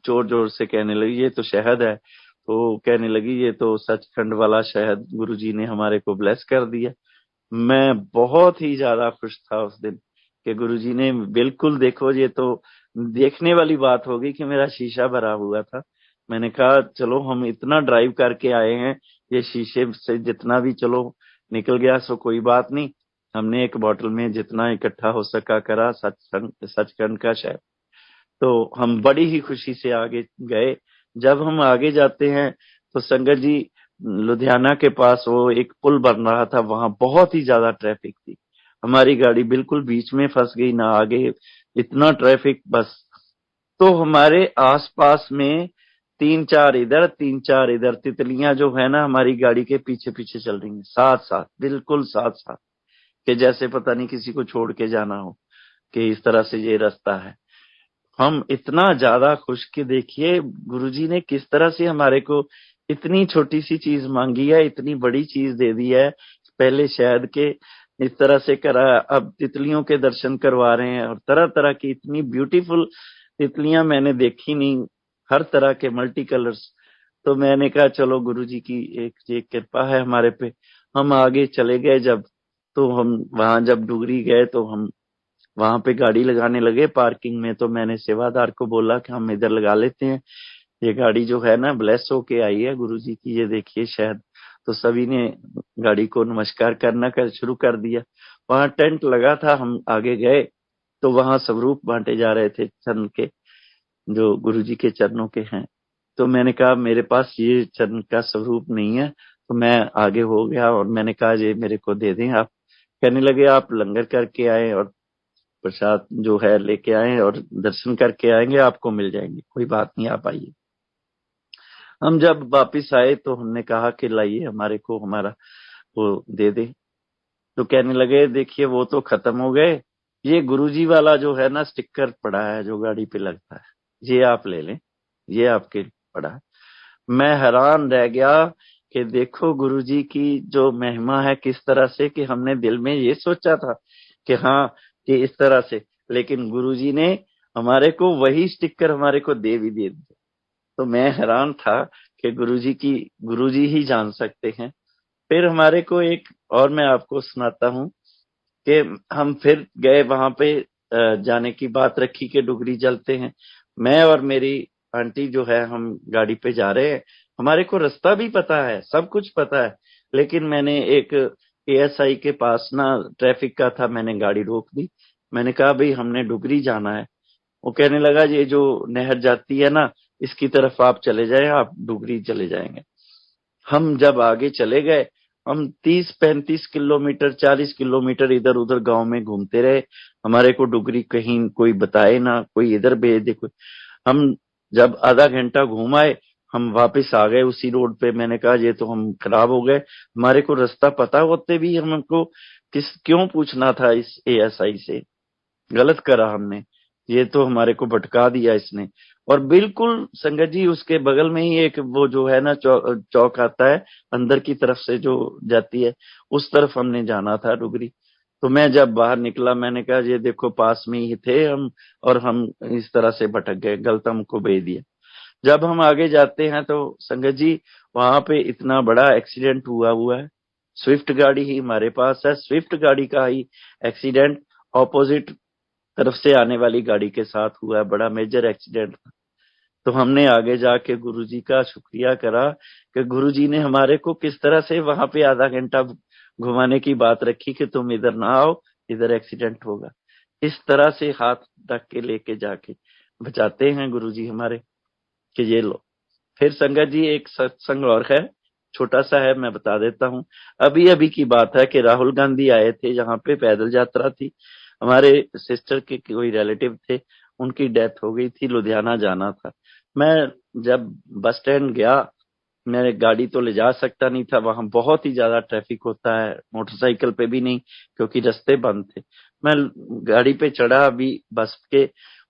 जोर जोर से कहने लगी ये तो शहद है। तो कहने लगी ये तो सचखंड वाला शहद गुरुजी ने हमारे को ब्लेस कर दिया। मैं बहुत ही ज्यादा खुश था उस दिन कि गुरुजी ने बिल्कुल, देखो ये तो देखने वाली बात होगी कि मेरा शीशा भरा हुआ था। मैंने कहा चलो हम इतना ड्राइव करके आए हैं, ये शीशे से जितना भी चलो निकल गया सो कोई बात नहीं, हमने एक बोतल में जितना इकट्ठा हो सका करा, सचखंड का शहद। तो हम बड़ी ही खुशी से आगे गए। जब हम आगे जाते हैं तो संगत जी, लुधियाना के पास वो एक पुल बन रहा था, वहां बहुत ही ज्यादा ट्रैफिक थी, हमारी गाड़ी बिल्कुल बीच में फंस गई, ना आगे, इतना ट्रैफिक बस। तो हमारे आसपास में 3-4 इधर 3-4 इधर तितलियां जो है ना हमारी गाड़ी के पीछे पीछे चल रही हैं, साथ साथ, बिल्कुल साथ साथ, कि जैसे पता नहीं किसी को छोड़ के जाना हो, कि इस तरह से ये रास्ता है। हम इतना ज्यादा खुश कि देखिए गुरुजी ने किस तरह से हमारे को इतनी छोटी सी चीज मांगी है, इतनी बड़ी चीज दे दी है। पहले शहद के इस तरह से करा, अब तितलियों के दर्शन करवा रहे हैं, और तरह तरह की इतनी ब्यूटीफुल तितलियां मैंने देखी नहीं, हर तरह के मल्टी कलर्स। तो मैंने कहा चलो गुरुजी की एक ये कृपा है हमारे पे। हम आगे चले गए जब, तो हम वहां जब डुगरी गए तो हम वहां पे गाड़ी लगाने लगे पार्किंग में। तो मैंने सेवादार को बोला कि हम इधर लगा लेते हैं, ये गाड़ी जो है ना ब्लेस होके आई है गुरुजी की, ये देखिए शायद। तो सभी ने गाड़ी को नमस्कार करना शुरू कर दिया। वहां टेंट लगा था, हम आगे गए तो वहां स्वरूप बांटे जा रहे थे चरण के, जो गुरुजी के चरणों के हैं। तो मैंने कहा मेरे पास ये चरण का स्वरूप नहीं है, तो मैं आगे हो गया और मैंने कहा ये मेरे को दे दें आप। कहने लगे आप लंगर करके आए और प्रसाद जो है लेके आए और दर्शन करके आएंगे, आपको मिल जाएंगे, कोई बात नहीं आप आइए। हम जब वापिस आए तो हमने कहा कि लाइए हमारे को हमारा वो दे दे। तो कहने लगे देखिए वो तो खत्म हो गए, ये गुरुजी वाला जो है ना स्टिकर पड़ा है जो गाड़ी पे लगता है, ये आप ले लें, ये आपके पड़ा है। मैं हैरान रह गया कि देखो गुरुजी की जो महिमा है किस तरह से, कि हमने दिल में ये सोचा था कि हाँ कि इस तरह से, लेकिन गुरुजी ने हमारे को वही स्टिकर हमारे को दे भी दिए। तो मैं हैरान था कि गुरुजी ही जान सकते हैं। फिर हमारे को एक और मैं आपको सुनाता हूँ कि हम फिर गए वहां पे, जाने की बात रखी कि डुगरी चलते हैं। मैं और मेरी आंटी जो है हम गाड़ी पे जा रहे हैं, हमारे को रास्ता भी पता है, सब कुछ पता है, लेकिन मैंने एक एएसआई के पास ना ट्रैफिक का था, मैंने गाड़ी रोक दी। मैंने कहा भाई हमने डुगरी जाना है। वो कहने लगा ये जो नहर जाती है ना इसकी तरफ आप चले जाएं, आप डुगरी चले जाएंगे। हम जब आगे चले गए, हम 30-35 किलोमीटर 40 किलोमीटर इधर उधर गांव में घूमते रहे। हमारे को डुगरी कहीं कोई बताए ना, कोई इधर भेज दे कोई। हम जब आधा घंटा घूम आए, हम वापस आ गए उसी रोड पे। मैंने कहा ये तो हम खराब हो गए, हमारे को रास्ता पता होते भी हमको क्यों पूछना था इस एएसआई से। गलत करा हमने, ये तो हमारे को भटका दिया इसने। और बिल्कुल संगत जी उसके बगल में ही एक वो जो है ना चौक आता है अंदर की तरफ से जो जाती है, उस तरफ हमने जाना था डुगरी। तो मैं जब बाहर निकला मैंने कहा ये देखो पास में ही थे हम, और हम इस तरह से भटक गए, गलत हमको भेज दिया। जब हम आगे जाते हैं तो संगत जी वहां पे इतना बड़ा एक्सीडेंट हुआ है। स्विफ्ट गाड़ी ही हमारे पास है, स्विफ्ट गाड़ी का ही एक्सीडेंट ऑपोजिट तरफ से आने वाली गाड़ी के साथ हुआ है, बड़ा मेजर एक्सीडेंट था। तो हमने आगे जाके गुरुजी का शुक्रिया करा कि गुरुजी ने हमारे को किस तरह से वहां पे आधा घंटा घुमाने की बात रखी कि तुम इधर ना आओ, इधर एक्सीडेंट होगा। इस तरह से हाथ ढक के लेके जाके बचाते हैं गुरुजी हमारे कि ये लो। फिर संगत जी एक सत्संग और है, छोटा सा है, मैं बता देता हूँ। अभी अभी की बात है कि राहुल गांधी आए थे, यहाँ पे पैदल यात्रा थी। हमारे सिस्टर के कोई रिलेटिव थे, उनकी डेथ हो गई थी, लुधियाना जाना था। मैं जब बस स्टैंड गया, मैं गाड़ी तो ले जा सकता नहीं था, वहां बहुत ही ज्यादा ट्रैफिक होता है, मोटरसाइकिल पे भी नहीं क्योंकि रास्ते बंद थे। मैं गाड़ी पे चढ़ा अभी बस के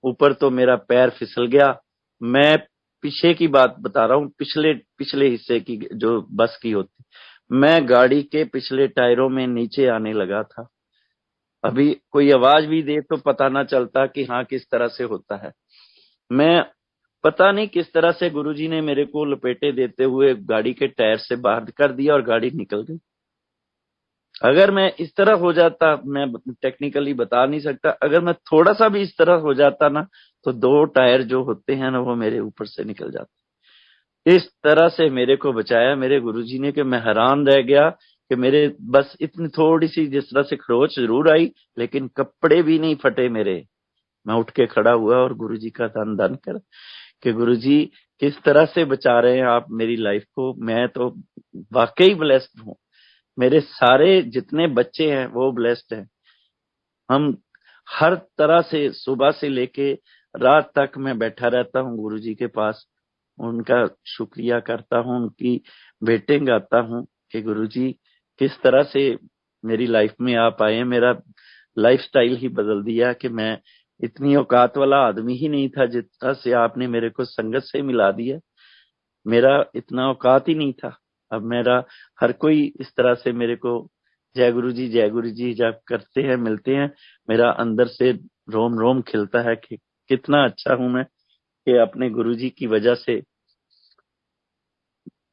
ऊपर तो मेरा पैर फिसल गया। मैं पीछे की बात बता रहा हूँ, पिछले पिछले हिस्से की जो बस की होती, मैं गाड़ी के पिछले टायरों में नीचे आने लगा था। अभी कोई आवाज भी दे तो पता ना चलता कि हाँ किस तरह से होता है। मैं पता नहीं किस तरह से गुरुजी ने मेरे को लपेटे देते हुए गाड़ी के टायर से बाहर कर दिया और गाड़ी निकल गई। अगर मैं इस तरह हो जाता, मैं टेक्निकली बता नहीं सकता, अगर मैं थोड़ा सा भी इस तरह हो जाता ना तो 2 टायर जो होते हैं ना वो मेरे ऊपर से निकल जाते। इस तरह से मेरे को बचाया मेरे गुरुजी ने कि मैं हैरान रह गया कि मेरे बस इतनी थोड़ी सी जिस तरह से खरोच जरूर आई, लेकिन कपड़े भी नहीं फटे मेरे। मैं उठ के खड़ा हुआ और गुरुजी का धन धन कर कि गुरुजी किस तरह से बचा रहे हैं आप मेरी लाइफ को। मैं तो वाकई ब्लेस्ड हूँ, मेरे सारे जितने बच्चे हैं वो ब्लेस्ड हैं। हम हर तरह से सुबह से लेके रात तक मैं बैठा रहता हूँ गुरुजी के पास, उनका शुक्रिया करता हूँ, उनकी भेंटें गाता हूँ कि गुरुजी किस तरह से मेरी लाइफ में आप आए। मेरा लाइफ स्टाइल ही बदल दिया कि मैं इतनी औकात वाला आदमी ही नहीं था, जिस तरह से आपने मेरे को संगत से मिला दिया। मेरा इतना औकात ही नहीं था। अब मेरा हर कोई इस तरह से मेरे को जय गुरु जी जब करते हैं मिलते हैं, मेरा अंदर से रोम रोम खिलता है कि कितना अच्छा हूं मैं कि अपने गुरु जी की वजह से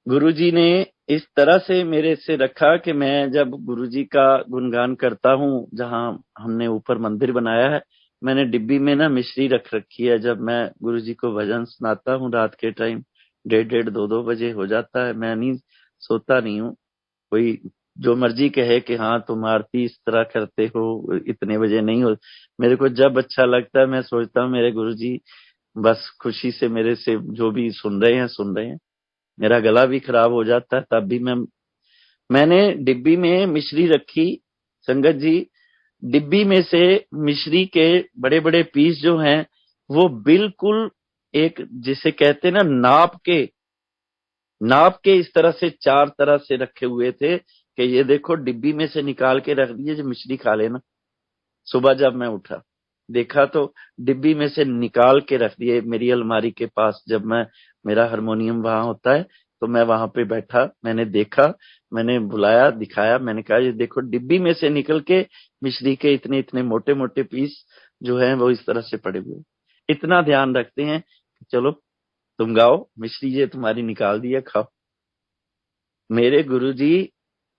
गुरुजी ने इस तरह से मेरे से रखा कि मैं जब गुरुजी का गुणगान करता हूँ, जहाँ हमने ऊपर मंदिर बनाया है, मैंने डिब्बी में ना मिश्री रख रखी है। जब मैं गुरुजी को भजन सुनाता हूँ रात के टाइम 1:30 2-2 बजे हो जाता है, मैं नहीं सोता नहीं हूँ। कोई जो मर्जी कहे कि हाँ तुम आरती इस तरह करते हो, इतने बजे नहीं हो, मेरे को जब अच्छा लगता है मैं सोचता हूँ मेरे गुरुजी बस खुशी से मेरे से जो भी सुन रहे हैं सुन रहे हैं। मेरा गला भी खराब हो जाता है तब भी मैंने डिब्बी में मिश्री रखी। संगत जी डिब्बी में से मिश्री के बड़े बड़े पीस जो हैं वो बिल्कुल एक जिसे कहते हैं ना नाप के इस तरह से 4 तरह से रखे हुए थे कि ये देखो डिब्बी में से निकाल के रख दिए जो मिश्री खा लेना। सुबह जब मैं उठा देखा तो डिब्बी में से निकाल के रख दिए मेरी अलमारी के पास। जब मैं मेरा हारमोनियम वहां होता है तो मैं वहां पे बैठा, मैंने देखा, मैंने बुलाया, दिखाया, मैंने कहा ये देखो डिब्बी में से निकल के मिश्री के इतने इतने मोटे मोटे पीस जो है वो इस तरह से पड़े हुए। इतना ध्यान रखते हैं कि चलो तुम गाओ, मिश्री ये तुम्हारी निकाल दी है, खाओ। मेरे गुरुजी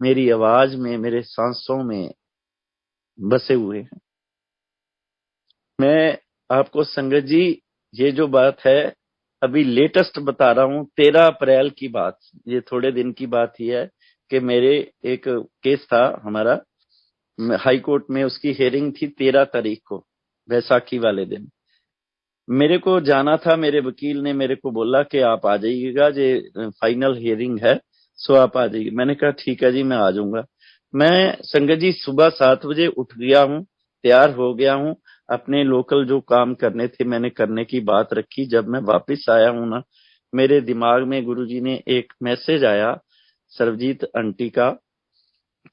मेरी आवाज में, मेरे सांसों में बसे हुए हैं। मैं आपको संगत जी ये जो बात है अभी लेटेस्ट बता रहा हूँ, 13 अप्रैल की बात, ये थोड़े दिन की बात ही है। कि मेरे एक केस था हमारा हाई कोर्ट में, उसकी हियरिंग थी 13 तारीख को, बैसाखी वाले दिन। मेरे को जाना था, मेरे वकील ने मेरे को बोला कि आप आ जाइएगा, जे फाइनल हियरिंग है, सो आप आ जाइए। मैंने कहा ठीक है जी, मैं आ जाऊंगा। मैं संगत जी सुबह 7 बजे उठ गया हूँ, तैयार हो गया हूँ, अपने लोकल जो काम करने थे मैंने करने की बात रखी। जब मैं वापस आया हूँ ना, मेरे दिमाग में गुरुजी ने एक मैसेज आया सरबजीत आंटी का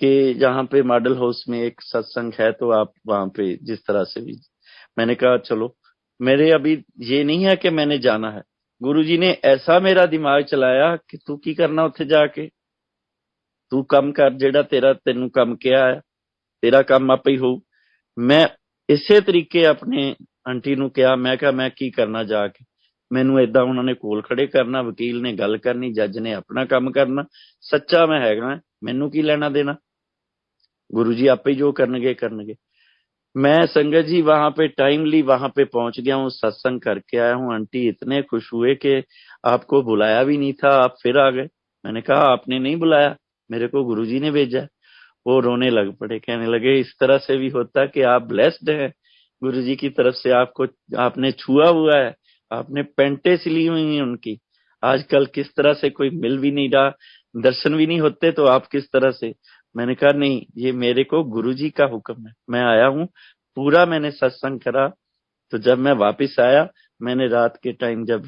कि जहाँ पे मॉडल हाउस में एक सत्संग है, तो आप वहां पे जिस तरह से भी। मैंने कहा चलो, मेरे अभी ये नहीं है कि मैंने जाना है। गुरुजी ने ऐसा मेरा दिमाग चलाया कि तू की करना उत्थे जाके, तू कम कर जेड़ा तेनू कम किया है, तेरा काम आपे ही होऊ। मैं इसे तरीके अपने आंटी नू कहा, मैं कहा मैं की करना जाके, मैनू ਏਦਾਂ ਉਹਨਾਂ ਨੇ ਕੋਲ खड़े करना, वकील ने गल करनी, जज ने अपना काम करना, सच्चा मैं हैगा, मैनू की लेना देना, गुरु जी आपे ही जो करनगे करनगे। मैं संगत जी वहां पे टाइमली वहां पे पहुंच गया हूँ, सत्संग करके आया हूँ। आंटी इतने खुश हुए कि आपको बुलाया भी नहीं था, आप फिर आ गए। मैंने कहा आपने नहीं बुलाया, मेरे को गुरुजी ने भेजा है। वो रोने लग पड़े, कहने लगे इस तरह से भी होता कि आप ब्लेस्ड हैं, गुरुजी की तरफ से आपको, आपने छुआ हुआ है, आपने पेंटे सिली हुई हैं उनकी। आजकल किस तरह से कोई मिल भी नहीं रहा, दर्शन भी नहीं होते, तो आप किस तरह से। मैंने कहा नहीं, ये मेरे को गुरुजी का हुक्म है, मैं आया हूँ, पूरा मैंने सत्संग करा। तो जब मैं वापस आया, मैंने रात के टाइम जब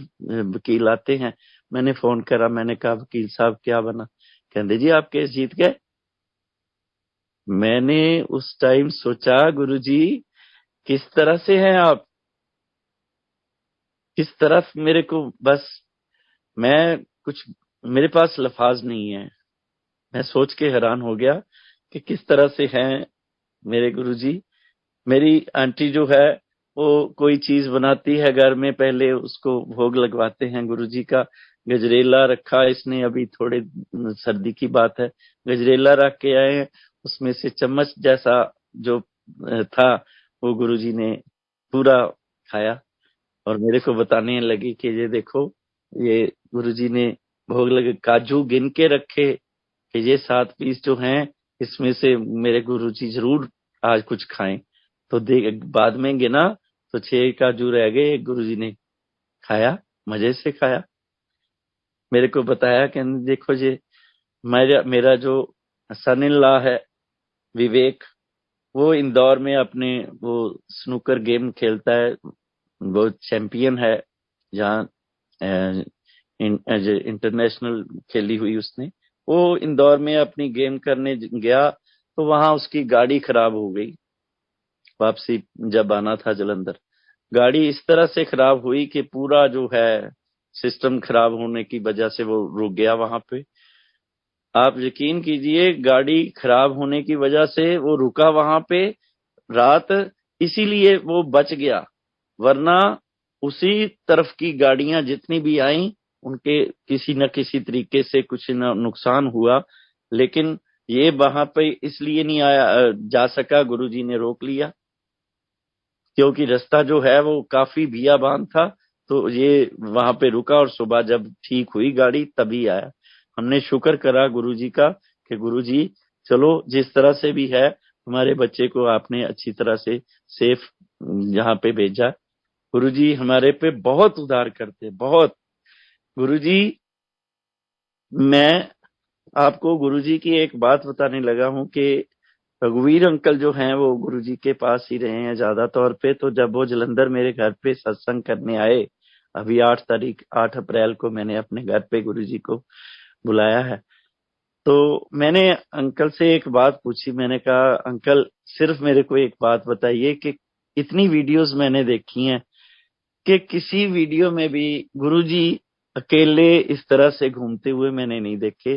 वकील आते हैं, मैंने फोन करा, मैंने कहा वकील साहब क्या बना? कहते जी आप केस जीत गए। मैंने उस टाइम सोचा गुरुजी किस तरह से हैं आप, किस तरफ मेरे को, बस मैं कुछ, मेरे पास लफाज नहीं है। मैं सोच के हैरान हो गया कि किस तरह से हैं मेरे गुरुजी। मेरी आंटी जो है वो कोई चीज बनाती है घर में, पहले उसको भोग लगवाते हैं गुरुजी का। गजरेला रखा इसने, अभी थोड़े सर्दी की बात है, गजरेला रख के आए हैं, उसमें से चम्मच जैसा जो था वो गुरुजी ने पूरा खाया, और मेरे को बताने लगी कि ये देखो, ये गुरुजी ने भोग लगे, काजू गिन के रखे कि ये 7 पीस जो हैं, इसमें से मेरे गुरुजी जरूर आज कुछ खाएं। तो देख बाद में गिना तो 6 काजू रह गए, एक गुरुजी ने खाया, मजे से खाया। मेरे को बताया कि देखो ये मेरा मेरा जो सन इन लॉ है विवेक, वो इंदौर में अपने वो स्नूकर गेम खेलता है, वो चैंपियन है, जहाँ इंटरनेशनल खेली हुई उसने। वो इंदौर में अपनी गेम करने गया, तो वहां उसकी गाड़ी खराब हो गई, वापसी जब आना था जलंधर। गाड़ी इस तरह से खराब हुई कि पूरा जो है सिस्टम खराब होने की वजह से वो रुक गया वहां पे। आप यकीन कीजिए, गाड़ी खराब होने की वजह से वो रुका वहां पे रात, इसीलिए वो बच गया, वरना उसी तरफ की गाड़ियां जितनी भी आई, उनके किसी न किसी तरीके से कुछ न नुकसान हुआ। लेकिन ये वहां पे इसलिए नहीं आया, जा सका, गुरुजी ने रोक लिया, क्योंकि रास्ता जो है वो काफी बियाबान था। तो ये वहां पे रुका, और सुबह जब ठीक हुई गाड़ी तभी आया। हमने शुक्र करा गुरुजी का कि गुरुजी चलो जिस तरह से भी है, हमारे बच्चे को आपने अच्छी तरह से सेफ यहाँ पे भेजा। गुरुजी हमारे पे बहुत उदार करते, बहुत। गुरुजी, मैं आपको गुरुजी की एक बात बताने लगा हूं कि रघुवीर अंकल जो हैं वो गुरुजी के पास ही रहे हैं ज्यादा तौर पे। तो जब वो जलंधर मेरे घर पे सत्संग करने आए, अभी 8 अप्रैल को मैंने अपने घर पे गुरुजी को बुलाया है, तो मैंने अंकल से एक बात पूछी। मैंने कहा अंकल सिर्फ मेरे को एक बात बताइए कि इतनी वीडियोस मैंने देखी हैं कि किसी वीडियो में भी गुरुजी अकेले इस तरह से घूमते हुए मैंने नहीं देखे,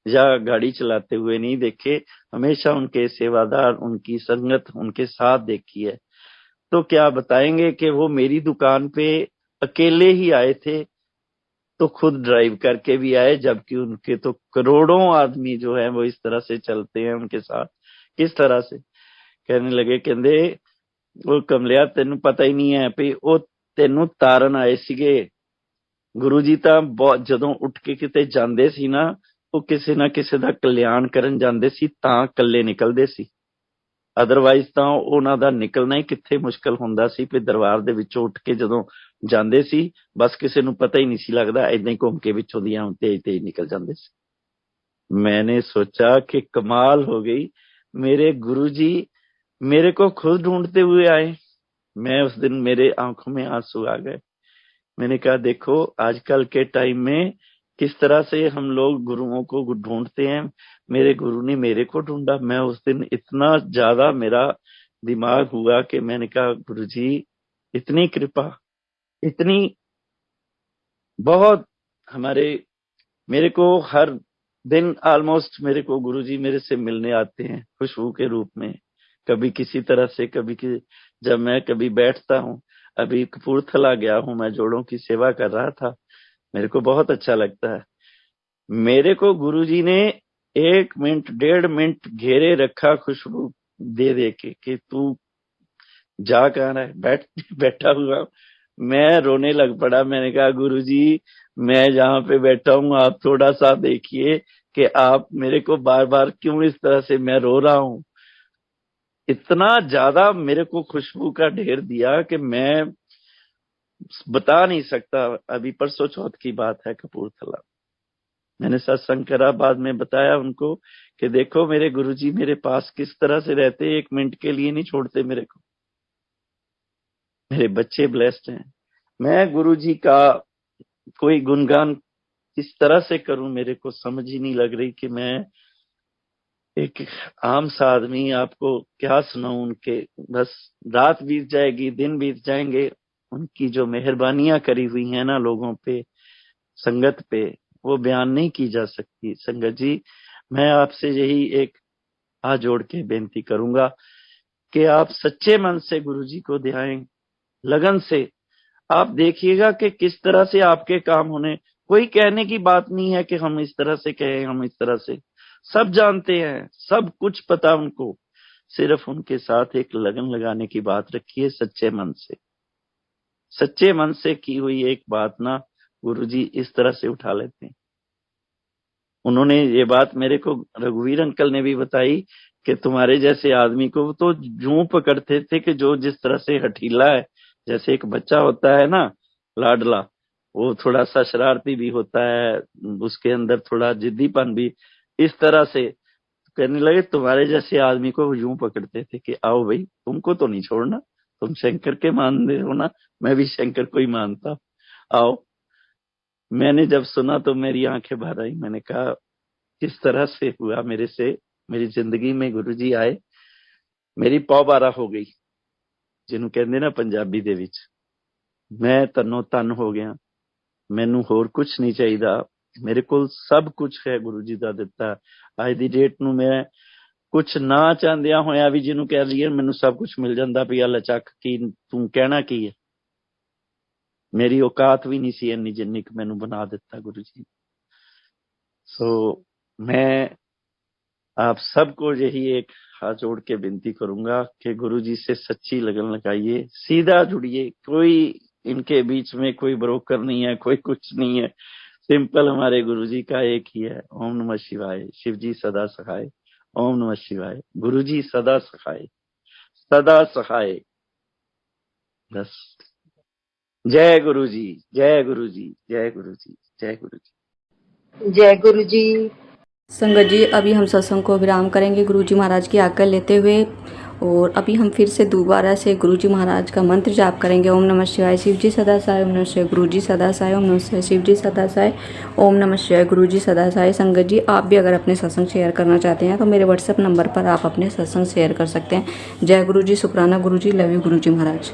या गाड़ी चलाते हुए नहीं देखे, हमेशा उनके सेवादार, उनकी संगत उनके साथ देखी है। तो क्या बताएंगे कि वो मेरी दुकान पे अकेले ही आए थे, तो खुद ड्राइव करके भी आए, जबकि उनके तो करोड़ों आदमी जो है वो इस तरह से चलते हैं उनके साथ। किस तरह से? कहने लगे, कहते वो कमलिया तेनू पता ही नहीं है भी वो तेनू तारन आए सीगे। गुरु जी ਤਾਂ ਜਦੋਂ ਉੱਠ ਕੇ ਕਿਤੇ ਜਾਂਦੇ ਸੀ ਨਾ, ਉਹ ਕਿਸੇ ਨਾ ਕਿਸੇ ਦਾ ਕਲਿਆਣ ਕਰਨ ਜਾਂਦੇ ਸੀ ਤਾਂ ਇਕੱਲੇ ਨਿਕਲਦੇ ਸੀ। ਅਦਰਵਾਈਜ਼ ਤਾਂ ਉਹਨਾਂ ਦਾ ਨਿਕਲਣਾ ਹੀ ਕਿੱਥੇ ਮੁਸ਼ਕਲ ਹੁੰਦਾ ਸੀ। ਵੀ ਦਰਬਾਰ ਦੇ ਵਿੱਚੋਂ ਉੱਠ ਕੇ ਜਦੋਂ ਜਾਂਦੇ ਸੀ ਬਸ ਕਿਸੇ ਨੂੰ ਪਤਾ ਹੀ ਨਹੀਂ ਸੀ ਲੱਗਦਾ, ਏਦਾਂ ਹੀ ਘੁੰਮ ਕੇ ਵਿੱਚੋਂ ਦੀਆਂ ਤੇਜ਼ ਤੇਜ਼ ਨਿਕਲ ਜਾਂਦੇ ਸੀ। मैंने सोचा कि कमाल हो गई, मेरे गुरुजी मेरे को खुद ढूंढते हुए आए। मैं उस दिन मेरे आंखों में आंसू आ गए। मैंने कहा देखो आजकल के टाइम में किस तरह से हम लोग गुरुओं को ढूंढते हैं, मेरे गुरु ने मेरे को ढूंढा। मैं उस दिन इतना ज्यादा मेरा दिमाग हुआ कि मैंने कहा गुरुजी इतनी कृपा, इतनी बहुत हमारे, मेरे को हर दिन ऑलमोस्ट मेरे को गुरुजी मेरे से मिलने आते हैं खुशबू के रूप में, कभी किसी तरह से, जब मैं कभी बैठता हूँ। अभी कपूरथला गया हूँ, मैं जोड़ों की सेवा कर रहा था, मेरे को बहुत अच्छा लगता है। मेरे को गुरुजी ने 1 मिनट 1.5 मिनट घेरे रखा खुशबू दे दे के कि तू जा कहाँ रहा है, बैठा हुआ। मैं रोने लग पड़ा। मैंने कहा गुरुजी मैं जहाँ पे बैठा हूँ आप थोड़ा सा देखिए कि आप मेरे को बार बार क्यों इस तरह से मैं रो रहा हूँ। इतना ज्यादा मेरे को खुशबू का ढेर दिया कि मैं बता नहीं सकता। अभी परसों चौथ की बात है, कपूरथला मैंने सत्संग करा, बाद में बताया उनको कि देखो मेरे गुरुजी मेरे पास किस तरह से रहते, 1 मिनट के लिए नहीं छोड़ते मेरे को। मेरे बच्चे ब्लेस्ड हैं। मैं गुरुजी का कोई गुणगान किस तरह से करूं, मेरे को समझ ही नहीं लग रही कि मैं एक आम सा आदमी आपको क्या सुनाऊं उनके। बस रात बीत जाएगी, दिन बीत जाएंगे, उनकी जो मेहरबानियां करी हुई हैं ना लोगों पे, संगत पे, वो बयान नहीं की जा सकती। संगत जी मैं आपसे यही एक हाथ जोड़ के बेनती करूंगा कि आप सच्चे मन से गुरुजी को ध्याएं, लगन से। आप देखिएगा कि किस तरह से आपके काम होने। कोई कहने की बात नहीं है कि हम इस तरह से कहें, हम इस तरह से, सब जानते हैं, सब कुछ पता उनको। सिर्फ उनके साथ एक लगन लगाने की बात रखिए सच्चे मन से। सच्चे मन से की हुई एक बात ना गुरुजी इस तरह से उठा लेते हैं। उन्होंने ये बात मेरे को रघुवीर अंकल ने भी बताई कि तुम्हारे जैसे आदमी को तो यूं पकड़ते थे कि जो जिस तरह से हठीला है, जैसे एक बच्चा होता है ना लाडला, वो थोड़ा सा शरारती भी होता है, उसके अंदर थोड़ा जिद्दीपन भी, इस तरह से कहने लगे तुम्हारे जैसे आदमी को यूं पकड़ते थे कि आओ भाई तुमको तो नहीं छोड़ना, तुम शंकर के मानते हो ना, मैं भी शंकर को ही मानता हूं, आओ। मैंने जब सुना तो मेरी आंखें भर आई। मैंने कहा किस तरह से हुआ मेरे से, मेरी जिंदगी में गुरुजी आए, मेरी पौबारा हो गई ਜਿਹਨੂੰ ਕਹਿੰਦੇ ਨਾ ਪੰਜਾਬੀ ਦੇ ਵਿੱਚ। ਮੈਂ ਤਨੋ ਤਨ ਹੋ ਗਿਆ, ਮੈਨੂੰ ਹੋਰ ਕੁਝ ਨਹੀਂ ਚਾਹੀਦਾ, ਮੇਰੇ ਕੋਲ ਸਭ ਕੁਝ ਹੈ ਗੁਰੂ ਜੀ ਦਾ ਦਿੱਤਾ। ਅੱਜ ਦੀ ਡੇਟ ਨੂੰ ਮੈਂ ਕੁਝ ਨਾ ਚਾਹੁੰਦਿਆਂ ਹੋਇਆ ਵੀ ਜਿਹਨੂੰ ਕਹਿ ਲਈਏ ਮੈਨੂੰ ਸਭ ਕੁਝ ਮਿਲ ਜਾਂਦਾ ਵੀ ਆ ਲਚਕ ਕੀ ਤੂੰ ਕਹਿਣਾ ਕੀ ਹੈ। ਮੇਰੀ ਔਕਾਤ ਵੀ ਨਹੀਂ ਸੀ ਇੰਨੀ ਜਿੰਨੀ ਕਿ ਮੈਨੂੰ ਬਣਾ ਦਿੱਤਾ ਗੁਰੂ जी। सो मैं आप सबको यही एक हाथ जोड़ के विनती करूंगा कि गुरु जी से सच्ची लगन लगाइए, सीधा जुड़िए। कोई इनके बीच में कोई ब्रोकर नहीं है, कोई कुछ नहीं है। सिंपल हमारे गुरु जी का एक ही है, ओम नमः शिवाय, शिव जी सदा सहाय। ओम नमः शिवाय, गुरु जी सदा सहाय, सदा सहाय। बस जय गुरु जी, जय गुरु जी, जय गुरु जी, जय गुरु जी, जय गुरु जी। संगत जी अभी हम सत्संग को विराम करेंगे गुरु जी महाराज की आज्ञा लेते हुए, और अभी हम फिर से दोबारा से गुरु जी महाराज का मंत्र जाप करेंगे। ओम नमः शिवाय, शिव जी सदा साय, ओम नमः शिवाय, गुरु जी सदा साय, ओम नमः शिवाय, शिव जी सदा साय, ओम नमः शिवाय, गुरु जी सदा साय। संगत जी आप भी अगर अपने सत्संग शेयर करना चाहते हैं तो मेरे व्हाट्सएप नंबर पर आप अपने सत्संग शेयर कर सकते हैं। जय गुरु जी, शुक्राना गुरु जी, love you Guru ji Maharaj.